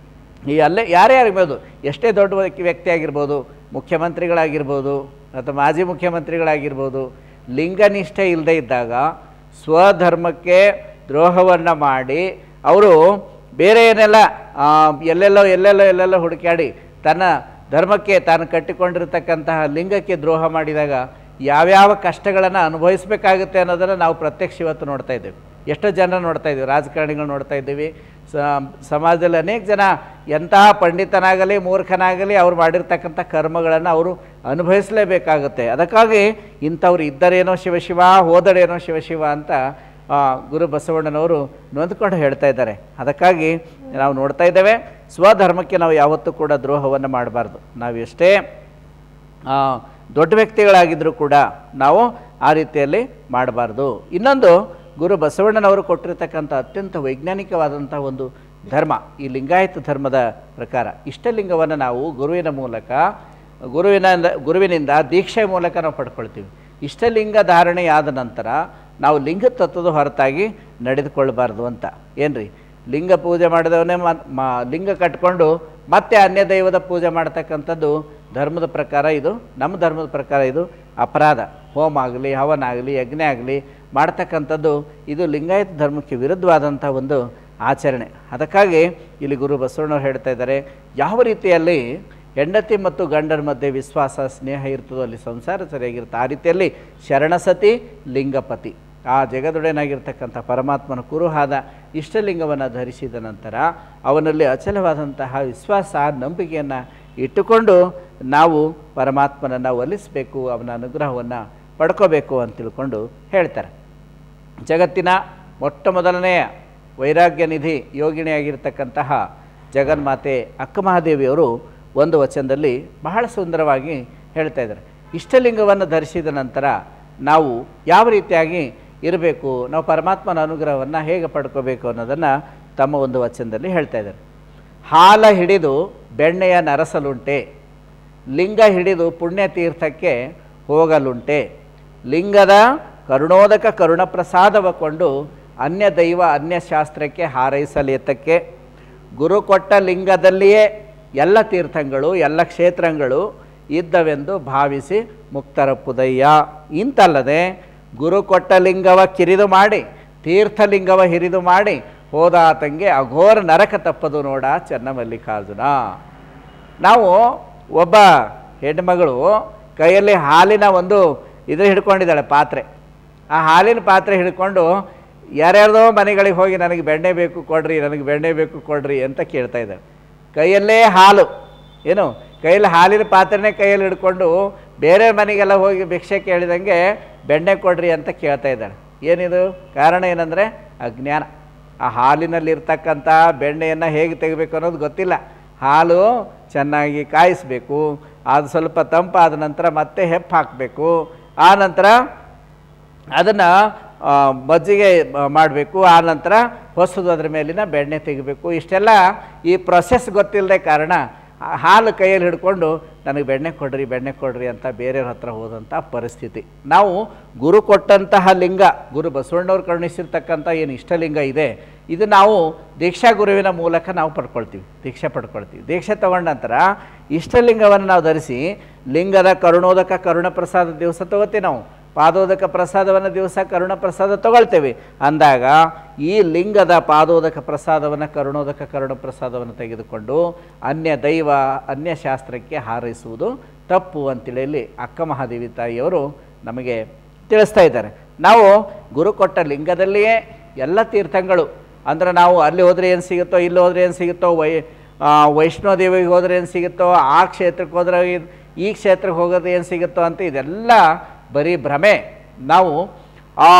ಈ ಅಲ್ಲೇ ಯಾರೇ ಆಗಿರ್ಬೋದು, ಎಷ್ಟೇ ದೊಡ್ಡ ವ್ಯಕ್ತಿ ಆಗಿರ್ಬೋದು, ಮುಖ್ಯಮಂತ್ರಿಗಳಾಗಿರ್ಬೋದು ಅಥವಾ ಮಾಜಿ ಮುಖ್ಯಮಂತ್ರಿಗಳಾಗಿರ್ಬೋದು, ಲಿಂಗನಿಷ್ಠೆ ಇಲ್ಲದೆ ಇದ್ದಾಗ ಸ್ವಧರ್ಮಕ್ಕೆ ದ್ರೋಹವನ್ನು ಮಾಡಿ ಅವರು ಬೇರೆ ಏನೆಲ್ಲ ಎಲ್ಲೆಲ್ಲೋ ಹುಡುಕಾಡಿ ತನ್ನ ಧರ್ಮಕ್ಕೆ ತಾನು ಕಟ್ಟಿಕೊಂಡಿರ್ತಕ್ಕಂತಹ ಲಿಂಗಕ್ಕೆ ದ್ರೋಹ ಮಾಡಿದಾಗ ಯಾವ್ಯಾವ ಕಷ್ಟಗಳನ್ನು ಅನುಭವಿಸಬೇಕಾಗುತ್ತೆ ಅನ್ನೋದನ್ನು ನಾವು ಪ್ರತ್ಯಕ್ಷ ಇವತ್ತು ನೋಡ್ತಾ ಇದ್ದೇವೆ. ಎಷ್ಟೋ ಜನ ನೋಡ್ತಾ ಇದ್ದೀವಿ, ರಾಜಕಾರಣಿಗಳು ನೋಡ್ತಾ ಇದ್ದೀವಿ, ಸಮಾಜದಲ್ಲಿ ಅನೇಕ ಜನ ಎಂತಹ ಪಂಡಿತನಾಗಲಿ ಮೂರ್ಖನಾಗಲಿ ಅವ್ರು ಮಾಡಿರ್ತಕ್ಕಂಥ ಕರ್ಮಗಳನ್ನು ಅವರು ಅನುಭವಿಸಲೇಬೇಕಾಗುತ್ತೆ. ಅದಕ್ಕಾಗಿ ಇಂಥವ್ರು ಇದ್ದರೇನೋ ಶಿವ ಹೋದಡೇನೋ ಶಿವ ಅಂತ ಗುರು ಬಸವಣ್ಣನವರು ನೊಂದ್ಕೊಂಡು ಹೇಳ್ತಾ ಇದ್ದಾರೆ. ಅದಕ್ಕಾಗಿ ನಾವು ನೋಡ್ತಾ ಇದ್ದೇವೆ, ಸ್ವಧರ್ಮಕ್ಕೆ ನಾವು ಯಾವತ್ತೂ ಕೂಡ ದ್ರೋಹವನ್ನು ಮಾಡಬಾರ್ದು. ನಾವು ಎಷ್ಟೇ ದೊಡ್ಡ ವ್ಯಕ್ತಿಗಳಾಗಿದ್ದರೂ ಕೂಡ ನಾವು ಆ ರೀತಿಯಲ್ಲಿ ಮಾಡಬಾರ್ದು. ಇನ್ನೊಂದು, ಗುರು ಬಸವಣ್ಣನವರು ಕೊಟ್ಟಿರ್ತಕ್ಕಂಥ ಅತ್ಯಂತ ವೈಜ್ಞಾನಿಕವಾದಂಥ ಒಂದು ಧರ್ಮ, ಈ ಲಿಂಗಾಯತ ಧರ್ಮದ ಪ್ರಕಾರ ಇಷ್ಟಲಿಂಗವನ್ನು ನಾವು ಗುರುವಿನಿಂದ ದೀಕ್ಷೆ ಮೂಲಕ ನಾವು ಪಡ್ಕೊಳ್ತೀವಿ. ಇಷ್ಟಲಿಂಗ ಧಾರಣೆಯಾದ ನಂತರ ನಾವು ಲಿಂಗ ತತ್ವದ ಹೊರತಾಗಿ ನಡೆದುಕೊಳ್ಬಾರ್ದು ಅಂತ. ಏನ್ರಿ, ಲಿಂಗ ಪೂಜೆ ಮಾಡಿದವನೇ ಲಿಂಗ ಕಟ್ಕೊಂಡು ಮತ್ತೆ ಅನ್ಯ ದೈವದ ಪೂಜೆ ಮಾಡ್ತಕ್ಕಂಥದ್ದು ಧರ್ಮದ ಪ್ರಕಾರ ಇದು, ನಮ್ಮ ಧರ್ಮದ ಪ್ರಕಾರ ಇದು ಅಪರಾಧ. ಹೋಮ ಆಗಲಿ, ಹವನ ಆಗಲಿ, ಯಜ್ಞ ಆಗಲಿ ಮಾಡ್ತಕ್ಕಂಥದ್ದು ಇದು ಲಿಂಗಾಯತ ಧರ್ಮಕ್ಕೆ ವಿರುದ್ಧವಾದಂಥ ಒಂದು ಆಚರಣೆ. ಅದಕ್ಕಾಗಿ ಇಲ್ಲಿ ಗುರು ಬಸವಣ್ಣವ್ರು ಹೇಳ್ತಾ ಇದ್ದಾರೆ, ಯಾವ ರೀತಿಯಲ್ಲಿ ಹೆಂಡತಿ ಮತ್ತು ಗಂಡನ ಮಧ್ಯೆ ವಿಶ್ವಾಸ ಸ್ನೇಹ ಇರ್ತದೋ ಅಲ್ಲಿ ಸಂಸಾರ ಸರಿಯಾಗಿರುತ್ತೆ. ಆ ರೀತಿಯಲ್ಲಿ ಶರಣಸತಿ ಲಿಂಗಪತಿ, ಆ ಜಗದೊಡೆಯನಾಗಿರ್ತಕ್ಕಂಥ ಪರಮಾತ್ಮನ ಕುರುಹಾದ ಇಷ್ಟಲಿಂಗವನ್ನು ಧರಿಸಿದ ನಂತರ ಅವನಲ್ಲಿ ಅಚಲವಾದಂತಹ ವಿಶ್ವಾಸ ನಂಬಿಕೆಯನ್ನು ಇಟ್ಟುಕೊಂಡು ನಾವು ಪರಮಾತ್ಮನನ್ನು ಒಲಿಸಬೇಕು, ಅವನ ಅನುಗ್ರಹವನ್ನು ಪಡ್ಕೋಬೇಕು ಅಂತ ತಿಳ್ಕೊಂಡು ಹೇಳ್ತಾರೆ. ಜಗತ್ತಿನ ಮೊಟ್ಟ ಮೊದಲನೆಯ ವೈರಾಗ್ಯ ನಿಧಿ ಯೋಗಿಣಿಯಾಗಿರ್ತಕ್ಕಂತಹ ಜಗನ್ಮಾತೆ ಅಕ್ಕ ಮಹಾದೇವಿಯವರು ಒಂದು ವಚನದಲ್ಲಿ ಬಹಳ ಸುಂದರವಾಗಿ ಹೇಳ್ತಾ ಇದ್ದಾರೆ, ಇಷ್ಟಲಿಂಗವನ್ನು ಧರಿಸಿದ ನಂತರ ನಾವು ಯಾವ ರೀತಿಯಾಗಿ ಇರಬೇಕು, ನಾವು ಪರಮಾತ್ಮನ ಅನುಗ್ರಹವನ್ನು ಹೇಗೆ ಪಡ್ಕೋಬೇಕು ಅನ್ನೋದನ್ನು ತಮ್ಮ ಒಂದು ವಚನದಲ್ಲಿ ಹೇಳ್ತಾ ಇದ್ದಾರೆ. ಹಾಲ ಹಿಡಿದು ಬೆಣ್ಣೆಯ ನರಸಲುಂಟೆ, ಲಿಂಗ ಹಿಡಿದು ಪುಣ್ಯತೀರ್ಥಕ್ಕೆ ಹೋಗಲುಂಟೆ, ಲಿಂಗದ ಕರುಣೋದಕ ಕರುಣಪ್ರಸಾದವ ಕೊಂಡು ಅನ್ಯ ದೈವ ಅನ್ಯ ಶಾಸ್ತ್ರಕ್ಕೆ ಹಾರೈಸಲೇತಕ್ಕೆ, ಗುರು ಕೊಟ್ಟ ಲಿಂಗದಲ್ಲಿಯೇ ಎಲ್ಲ ತೀರ್ಥಗಳು ಎಲ್ಲ ಕ್ಷೇತ್ರಗಳು ಇದ್ದವೆಂದು ಭಾವಿಸಿ ಮುಕ್ತರಪ್ಪುದಯ್ಯ. ಇಂತಲ್ಲದೆ ಗುರು ಕೊಟ್ಟ ಲಿಂಗವ ಕಿರಿದು ಮಾಡಿ ತೀರ್ಥಲಿಂಗವ ಹಿರಿದು ಮಾಡಿ ಹೋದಾತಂಗೆ ಅಘೋರ ನರಕ ತಪ್ಪದು ನೋಡ ಚೆನ್ನಮಲ್ಲಿಕಾರ್ಜುನ. ನಾವು ಒಬ್ಬ ಹೆಣ್ಣುಮಗಳು ಕೈಯಲ್ಲಿ ಹಾಲಿನ ಒಂದು ಹಿಡ್ಕೊಂಡಿದ್ದಾಳೆ, ಪಾತ್ರೆ. ಆ ಹಾಲಿನ ಪಾತ್ರೆ ಹಿಡ್ಕೊಂಡು ಯಾರ್ಯಾರ್ದೋ ಮನೆಗಳಿಗೆ ಹೋಗಿ ನನಗೆ ಬೆಣ್ಣೆ ಬೇಕು ಕೊಡ್ರಿ, ನನಗೆ ಬೆಣ್ಣೆ ಬೇಕು ಕೊಡ್ರಿ ಅಂತ ಕೇಳ್ತಾ ಇದ್ದಾಳೆ. ಕೈಯಲ್ಲೇ ಹಾಲು, ಏನು ಕೈಯಲ್ಲಿ ಹಾಲಿನ ಪಾತ್ರೆನೇ ಕೈಯಲ್ಲಿ ಹಿಡ್ಕೊಂಡು ಬೇರೆ ಮನೆಗೆಲ್ಲ ಹೋಗಿ ಭಿಕ್ಷೆ ಕೇಳಿದಂಗೆ ಬೆಣ್ಣೆ ಕೊಡ್ರಿ ಅಂತ ಕೇಳ್ತಾ ಇದ್ದಾಳೆ. ಏನಿದು ಕಾರಣ ಏನಂದರೆ ಅಜ್ಞಾನ. ಆ ಹಾಲಿನಲ್ಲಿರ್ತಕ್ಕಂಥ ಬೆಣ್ಣೆಯನ್ನು ಹೇಗೆ ತೆಗಿಬೇಕು ಅನ್ನೋದು ಗೊತ್ತಿಲ್ಲ. ಹಾಲು ಚೆನ್ನಾಗಿ ಕಾಯಿಸಬೇಕು, ಅದು ಸ್ವಲ್ಪ ತಂಪಾದ ನಂತರ ಮತ್ತೆ ಹೆಪ್ಪು ಹಾಕಬೇಕು, ಆ ನಂತರ ಅದನ್ನು ಮಜ್ಜಿಗೆ ಮಾಡಬೇಕು, ಆ ನಂತರ ಹೊಸದು ಅದ್ರ ಮೇಲಿನ ಬೆಣ್ಣೆ ತೆಗಿಬೇಕು. ಇಷ್ಟೆಲ್ಲ ಈ ಪ್ರೊಸೆಸ್ ಗೊತ್ತಿಲ್ಲದೆ ಕಾರಣ ಹಾಲು ಕೈಯಲ್ಲಿ ಹಿಡ್ಕೊಂಡು ನನಗೆ ಬೆಣ್ಣೆ ಕೊಡ್ರಿ ಅಂತ ಬೇರೆಯವ್ರ ಹತ್ರ ಹೋದಂಥ ಪರಿಸ್ಥಿತಿ. ನಾವು ಗುರು ಕೊಟ್ಟಂತಹ ಲಿಂಗ, ಗುರು ಬಸವಣ್ಣವ್ರು ಕರುಣಿಸಿರ್ತಕ್ಕಂಥ ಏನು ಇಷ್ಟಲಿಂಗ ಇದೆ, ಇದು ನಾವು ದೀಕ್ಷಾ ಗುರುವಿನ ಮೂಲಕ ನಾವು ದೀಕ್ಷೆ ಪಡ್ಕೊಳ್ತೀವಿ. ದೀಕ್ಷೆ ತಗೊಂಡ ನಂತರ ಇಷ್ಟಲಿಂಗವನ್ನು ನಾವು ಧರಿಸಿ ಲಿಂಗದ ಕರುಣೋದಕ ಕರುಣ ಪ್ರಸಾದ ದಿವಸ ತಗೋತೀವಿ, ನಾವು ಪಾದೋದಕ ಪ್ರಸಾದವನ್ನು ದಿವಸ ಕರುಣ ಪ್ರಸಾದ ತಗೊಳ್ತೇವೆ. ಅಂದಾಗ ಈ ಲಿಂಗದ ಪಾದೋದಕ ಪ್ರಸಾದವನ್ನು ಕರುಣೋದಕ ಕರುಣ ಪ್ರಸಾದವನ್ನು ತೆಗೆದುಕೊಂಡು ಅನ್ಯ ದೈವ ಅನ್ಯ ಶಾಸ್ತ್ರಕ್ಕೆ ಹಾರೈಸುವುದು ತಪ್ಪು ಅಂತೇಳಿ ಅಕ್ಕ ಮಹಾದೇವಿ ತಾಯಿಯವರು ನಮಗೆ ತಿಳಿಸ್ತಾ ಇದ್ದಾರೆ. ನಾವು ಗುರು ಕೊಟ್ಟ ಲಿಂಗದಲ್ಲಿಯೇ ಎಲ್ಲ ತೀರ್ಥಗಳು, ಅಂದರೆ ನಾವು ಅಲ್ಲಿ ಹೋದರೆ ಏನು ಸಿಗುತ್ತೋ, ಇಲ್ಲಿ ಹೋದರೆ ಏನು ಸಿಗುತ್ತೋ, ವೈಷ್ಣೋ ದೇವಿಗೆ ಹೋದರೆ ಏನು ಸಿಗುತ್ತೋ, ಆ ಕ್ಷೇತ್ರಕ್ಕೆ ಹೋದರೆ ಈ ಕ್ಷೇತ್ರಕ್ಕೆ ಹೋಗೋದು ಏನು ಸಿಗುತ್ತೋ ಅಂತ ಇದೆಲ್ಲ ಬರೀ ಭ್ರಮೆ. ನಾವು ಆ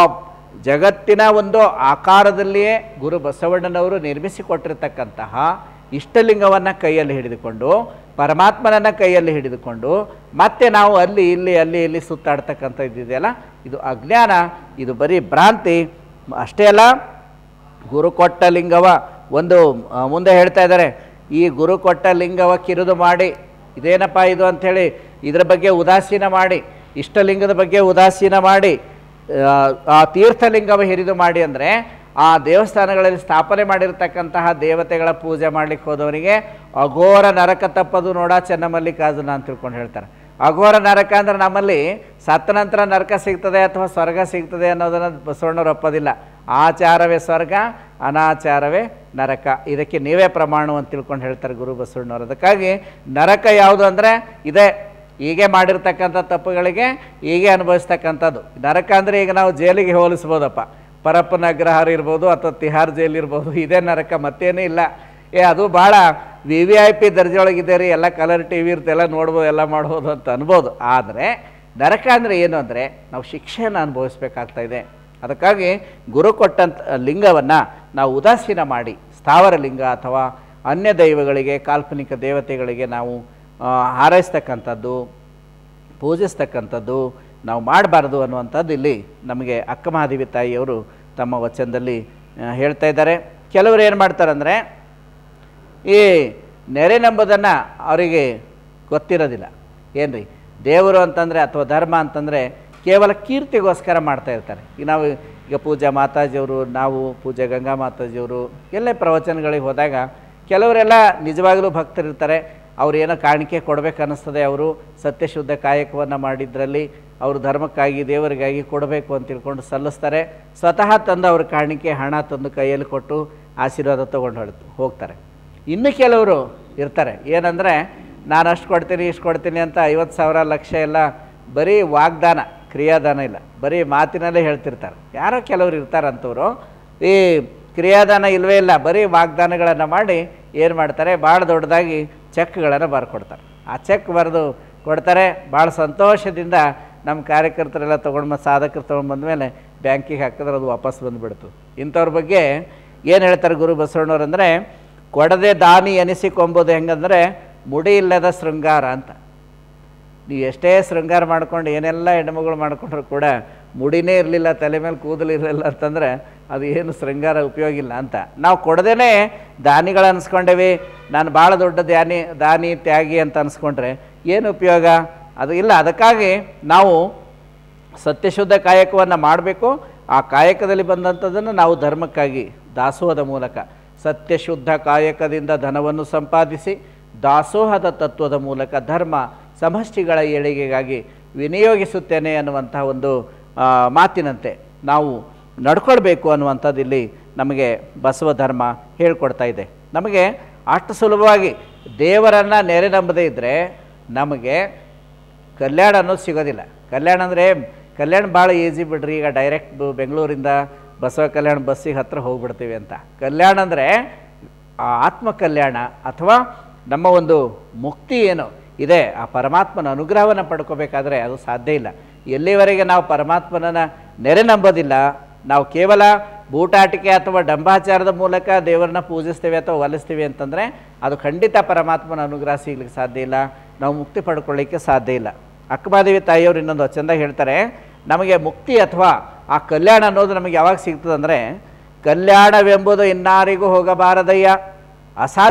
ಜಗತ್ತಿನ ಒಂದು ಆಕಾರದಲ್ಲಿಯೇ ಗುರು ಬಸವಣ್ಣನವರು ನಿರ್ಮಿಸಿಕೊಟ್ಟಿರ್ತಕ್ಕಂತಹ ಇಷ್ಟಲಿಂಗವನ್ನು ಕೈಯಲ್ಲಿ ಹಿಡಿದುಕೊಂಡು ಪರಮಾತ್ಮನನ್ನು ಕೈಯಲ್ಲಿ ಹಿಡಿದುಕೊಂಡು ಮತ್ತೆ ನಾವು ಅಲ್ಲಿ ಇಲ್ಲಿ ಸುತ್ತಾಡ್ತಕ್ಕಂಥ ಇದೆಯಲ್ಲ, ಇದು ಅಜ್ಞಾನ, ಇದು ಬರೀ ಭ್ರಾಂತಿ. ಅಷ್ಟೇ ಅಲ್ಲ, ಗುರು ಕೊಟ್ಟ ಲಿಂಗವ ಒಂದು ಮುಂದೆ ಹೇಳ್ತಾ ಇದ್ದಾರೆ, ಈ ಗುರು ಕೊಟ್ಟ ಲಿಂಗವ ಕಿರಿದು ಮಾಡಿ ಇದೇನಪ್ಪ ಇದು ಅಂಥೇಳಿ ಇದರ ಬಗ್ಗೆ ಉದಾಸೀನ ಮಾಡಿ, ಇಷ್ಟಲಿಂಗದ ಬಗ್ಗೆ ಉದಾಸೀನ ಮಾಡಿ ಆ ತೀರ್ಥಲಿಂಗವ ಹಿರಿದು ಮಾಡಿ ಅಂದರೆ ಆ ದೇವಸ್ಥಾನಗಳಲ್ಲಿ ಸ್ಥಾಪನೆ ಮಾಡಿರ್ತಕ್ಕಂತಹ ದೇವತೆಗಳ ಪೂಜೆ ಮಾಡಲಿಕ್ಕೆ ಹೋದವನಿಗೆ ಅಘೋರ ನರಕ ತಪ್ಪದು ನೋಡ ಚೆನ್ನಮಲ್ಲಿಕಾರ್ಜುನ ಅಂತ ತಿಳ್ಕೊಂಡು ಹೇಳ್ತಾರೆ. ಅಘೋರ ನರಕ ಅಂದರೆ ನಮ್ಮಲ್ಲಿ ಸತ್ತ ನಂತರ ನರಕ ಸಿಗ್ತದೆ ಅಥವಾ ಸ್ವರ್ಗ ಸಿಗ್ತದೆ ಅನ್ನೋದನ್ನು ಬಸವಣ್ಣವ್ರು ಒಪ್ಪೋದಿಲ್ಲ. ಆಚಾರವೇ ಸ್ವರ್ಗ, ಅನಾಚಾರವೇ ನರಕ, ಇದಕ್ಕೆ ನೀವೇ ಪ್ರಮಾಣ ಅಂತ ತಿಳ್ಕೊಂಡು ಹೇಳ್ತಾರೆ ಗುರು ಬಸವಣ್ಣವ್ರು. ಅದಕ್ಕಾಗಿ ನರಕ ಯಾವುದು ಅಂದರೆ ಇದೇ, ಹೀಗೆ ಮಾಡಿರ್ತಕ್ಕಂಥ ತಪ್ಪುಗಳಿಗೆ ಹೀಗೆ ಅನುಭವಿಸ್ತಕ್ಕಂಥದ್ದು. ನರಕ ಅಂದರೆ ಈಗ ನಾವು ಜೈಲಿಗೆ ಹೋಲಿಸ್ಬೋದಪ್ಪ, ಪರಪ್ಪನ ಅಗ್ರಹಾರ ಇರ್ಬೋದು ಅಥವಾ ತಿಹಾರ್ ಜೈಲ್ ಇರ್ಬೋದು, ಇದೇ ನರಕ, ಮತ್ತೇನೇ ಇಲ್ಲ. ಅದು ಭಾಳ VIP ದರ್ಜೆಯೊಳಗಿದೆ ರೀ, ಎಲ್ಲ ಕಲರ್ TV ಇರ್ತೆಲ್ಲ ನೋಡ್ಬೋದು, ಎಲ್ಲ ಮಾಡ್ಬೋದು ಅಂತ ಅನ್ಬೋದು. ಆದರೆ ನರಕ ಅಂದರೆ ಏನು ಅಂದರೆ ನಾವು ಶಿಕ್ಷೆಯನ್ನು ಅನುಭವಿಸ್ಬೇಕಾಗ್ತಾ ಇದೆ. ಅದಕ್ಕಾಗಿ ಗುರು ಕೊಟ್ಟಂಥ ಲಿಂಗವನ್ನು ನಾವು ಉದಾಸೀನ ಮಾಡಿ ಸ್ಥಾವರ ಲಿಂಗ ಅಥವಾ ಅನ್ಯ ದೈವಗಳಿಗೆ, ಕಾಲ್ಪನಿಕ ದೇವತೆಗಳಿಗೆ ನಾವು ಹಾರೈಸ್ತಕ್ಕಂಥದ್ದು, ಪೂಜಿಸ್ತಕ್ಕಂಥದ್ದು ನಾವು ಮಾಡಬಾರ್ದು ಅನ್ನುವಂಥದ್ದು ಇಲ್ಲಿ ನಮಗೆ ಅಕ್ಕಮಹಾದೇವಿ ತಾಯಿಯವರು ತಮ್ಮ ವಚನದಲ್ಲಿ ಹೇಳ್ತಾ ಇದ್ದಾರೆ. ಕೆಲವರು ಏನು ಮಾಡ್ತಾರಂದರೆ ಈ ನೆರೆ ನಂಬೋದನ್ನು ಅವರಿಗೆ ಗೊತ್ತಿರೋದಿಲ್ಲ. ಏನು ರೀ ದೇವರು ಅಂತಂದರೆ ಅಥವಾ ಧರ್ಮ ಅಂತಂದರೆ ಕೇವಲ ಕೀರ್ತಿಗೋಸ್ಕರ ಮಾಡ್ತಾ ಇರ್ತಾರೆ. ಈಗ ಪೂಜಾ ಮಾತಾಜಿಯವರು, ನಾವು ಪೂಜಾ ಗಂಗಾ ಮಾತಾಜಿಯವರು ಎಲ್ಲೇ ಪ್ರವಚನಗಳಿಗೆ ಹೋದಾಗ ಕೆಲವರೆಲ್ಲ ನಿಜವಾಗಲೂ ಭಕ್ತರಿರ್ತಾರೆ. ಅವ್ರು ಏನೋ ಕಾಣಿಕೆ ಕೊಡಬೇಕು ಅನ್ನಿಸ್ತದೆ, ಅವರು ಸತ್ಯಶುದ್ಧ ಕಾಯಕವನ್ನು ಮಾಡಿದ್ರಲ್ಲಿ ಅವರು ಧರ್ಮಕ್ಕಾಗಿ ದೇವರಿಗಾಗಿ ಕೊಡಬೇಕು ಅಂತ ತಿಳ್ಕೊಂಡು ಸಲ್ಲಿಸ್ತಾರೆ. ಸ್ವತಃ ತಂದು ಅವ್ರ ಕಾಣಿಕೆ ಹಣ ತಂದು ಕೈಯಲ್ಲಿ ಕೊಟ್ಟು ಆಶೀರ್ವಾದ ತೊಗೊಂಡು ಹೋಗ್ತಾರೆ. ಇನ್ನು ಕೆಲವರು ಇರ್ತಾರೆ, ಏನಂದರೆ ನಾನು ಅಷ್ಟು ಕೊಡ್ತೀನಿ ಇಷ್ಟು ಕೊಡ್ತೀನಿ ಅಂತ 50,000 ಲಕ್ಷ ಎಲ್ಲ ಬರೀ ವಾಗ್ದಾನ, ಕ್ರಿಯಾದಾನ ಇಲ್ಲ, ಬರೀ ಮಾತಿನಲ್ಲೇ ಹೇಳ್ತಿರ್ತಾರೆ. ಯಾರೋ ಕೆಲವರು ಇರ್ತಾರಂಥವ್ರು ಈ ಕ್ರಿಯಾದಾನ ಇಲ್ಲವೇ ಇಲ್ಲ, ಬರೀ ವಾಗ್ದಾನಗಳನ್ನು ಮಾಡಿ ಏನು ಮಾಡ್ತಾರೆ, ಭಾಳ ದೊಡ್ಡದಾಗಿ ಚೆಕ್ಗಳನ್ನು ಬರ್ಕೊಡ್ತಾರೆ. ಆ ಚೆಕ್ ಬರೆದು ಕೊಡ್ತಾರೆ. ಭಾಳ ಸಂತೋಷದಿಂದ ನಮ್ಮ ಕಾರ್ಯಕರ್ತರೆಲ್ಲ ತೊಗೊಂಡು ಸಾಧಕರು ತೊಗೊಂಡು ಬಂದಮೇಲೆ ಬ್ಯಾಂಕಿಗೆ ಹಾಕಿದ್ರೆ ಅದು ವಾಪಸ್ ಬಂದುಬಿಡ್ತು. ಇಂಥವ್ರ ಬಗ್ಗೆ ಏನು ಹೇಳ್ತಾರೆ ಗುರು ಬಸವಣ್ಣವ್ರು ಅಂದರೆ, ಕೊಡದೆ ದಾನಿ ಎನಿಸಿಕೊಂಬೋದು ಹೆಂಗಂದರೆ ಮುಡಿ ಇಲ್ಲದ ಶೃಂಗಾರ ಅಂತ. ನೀವು ಎಷ್ಟೇ ಶೃಂಗಾರ ಮಾಡ್ಕೊಂಡು ಏನೆಲ್ಲ ಹೆಣ್ಮಗಳು ಮಾಡ್ಕೊಂಡ್ರು ಕೂಡ ಮುಡಿನೇ ಇರಲಿಲ್ಲ, ತಲೆ ಮೇಲೆ ಕೂದಲು ಇರಲಿಲ್ಲ ಅಂತಂದರೆ ಅದು ಏನು ಶೃಂಗಾರ ಉಪಯೋಗ ಇಲ್ಲ ಅಂತ. ನಾವು ಕೊಡದೇ ದಾನಿಗಳು ಅನ್ಸ್ಕೊಂಡೇವಿ, ನಾನು ಭಾಳ ದೊಡ್ಡ ದಾನಿ ತ್ಯಾಗಿ ಅಂತ ಅನ್ಸ್ಕೊಂಡ್ರೆ ಏನು ಉಪಯೋಗ, ಅದು ಇಲ್ಲ. ಅದಕ್ಕಾಗಿ ನಾವು ಸತ್ಯಶುದ್ಧ ಕಾಯಕವನ್ನು ಮಾಡಬೇಕು. ಆ ಕಾಯಕದಲ್ಲಿ ಬಂದಂಥದ್ದನ್ನು ನಾವು ಧರ್ಮಕ್ಕಾಗಿ ದಾಸೋಹದ ಮೂಲಕ ಸತ್ಯಶುದ್ಧ ಕಾಯಕದಿಂದ ಧನವನ್ನು ಸಂಪಾದಿಸಿ ದಾಸೋಹದ ತತ್ವದ ಮೂಲಕ ಧರ್ಮ ಸಮಷ್ಟಿಗಳ ಏಳಿಗೆಗಾಗಿ ವಿನಿಯೋಗಿಸುತ್ತೇನೆ ಅನ್ನುವಂಥ ಒಂದು ಮಾತಿನಂತೆ ನಾವು ನಡ್ಕೊಳ್ಬೇಕು ಅನ್ನುವಂಥದ್ದು ಇಲ್ಲಿ ನಮಗೆ ಬಸವ ಧರ್ಮ ಹೇಳ್ಕೊಡ್ತಾ ಇದೆ. ನಮಗೆ ಅಷ್ಟು ಸುಲಭವಾಗಿ ದೇವರನ್ನು ನೆರೆ ನಂಬದೇ ಇದ್ದರೆ ನಮಗೆ ಕಲ್ಯಾಣ ಅನ್ನೋದು ಸಿಗೋದಿಲ್ಲ. ಕಲ್ಯಾಣ ಅಂದರೆ ಕಲ್ಯಾಣ ಭಾಳ ಈಸಿ ಬಿಡ್ರಿ, ಈಗ ಡೈರೆಕ್ಟ್ ಬೆಂಗಳೂರಿಂದ ಬಸವ ಕಲ್ಯಾಣ ಬಸ್ಸಿಗೆ ಹತ್ತಿರ ಹೋಗ್ಬಿಡ್ತೀವಿ ಅಂತ. ಕಲ್ಯಾಣ ಅಂದರೆ ಆತ್ಮ ಕಲ್ಯಾಣ ಅಥವಾ ನಮ್ಮ ಒಂದು ಮುಕ್ತಿ ಏನು ಇದೆ, ಆ ಪರಮಾತ್ಮನ ಅನುಗ್ರಹವನ್ನು ಪಡ್ಕೋಬೇಕಾದ್ರೆ ಅದು ಸಾಧ್ಯ ಇಲ್ಲ. ಎಲ್ಲಿವರೆಗೆ ನಾವು ಪರಮಾತ್ಮನನ್ನು ನೆರೆ ನಂಬೋದಿಲ್ಲ, ನಾವು ಕೇವಲ ಬೂಟಾಟಿಕೆ ಅಥವಾ ಡಂಬಾಚಾರದ ಮೂಲಕ ದೇವರನ್ನ ಪೂಜಿಸ್ತೇವೆ ಅಥವಾ ಒಲಿಸ್ತೀವಿ ಅಂತಂದರೆ ಅದು ಖಂಡಿತ ಪರಮಾತ್ಮನ ಅನುಗ್ರಹ ಸಿಗ್ಲಿಕ್ಕೆ ಸಾಧ್ಯ ಇಲ್ಲ, ನಾವು ಮುಕ್ತಿ ಪಡ್ಕೊಳ್ಳಿಕ್ಕೆ ಸಾಧ್ಯ ಇಲ್ಲ. ಅಕ್ಕಮಹಾದೇವಿ ತಾಯಿಯವರು ಇನ್ನೊಂದು ಚೆಂದಾಗಿ ಹೇಳ್ತಾರೆ, ನಮಗೆ ಮುಕ್ತಿ ಅಥವಾ ಆ ಕಲ್ಯಾಣ ಅನ್ನೋದು ನಮಗೆ ಯಾವಾಗ ಸಿಗ್ತದಂದರೆ, ಕಲ್ಯಾಣವೆಂಬುದು ಇನ್ನಾರಿಗೂ ಹೋಗಬಾರದಯ್ಯ, ಅಸಾಧ್ಯ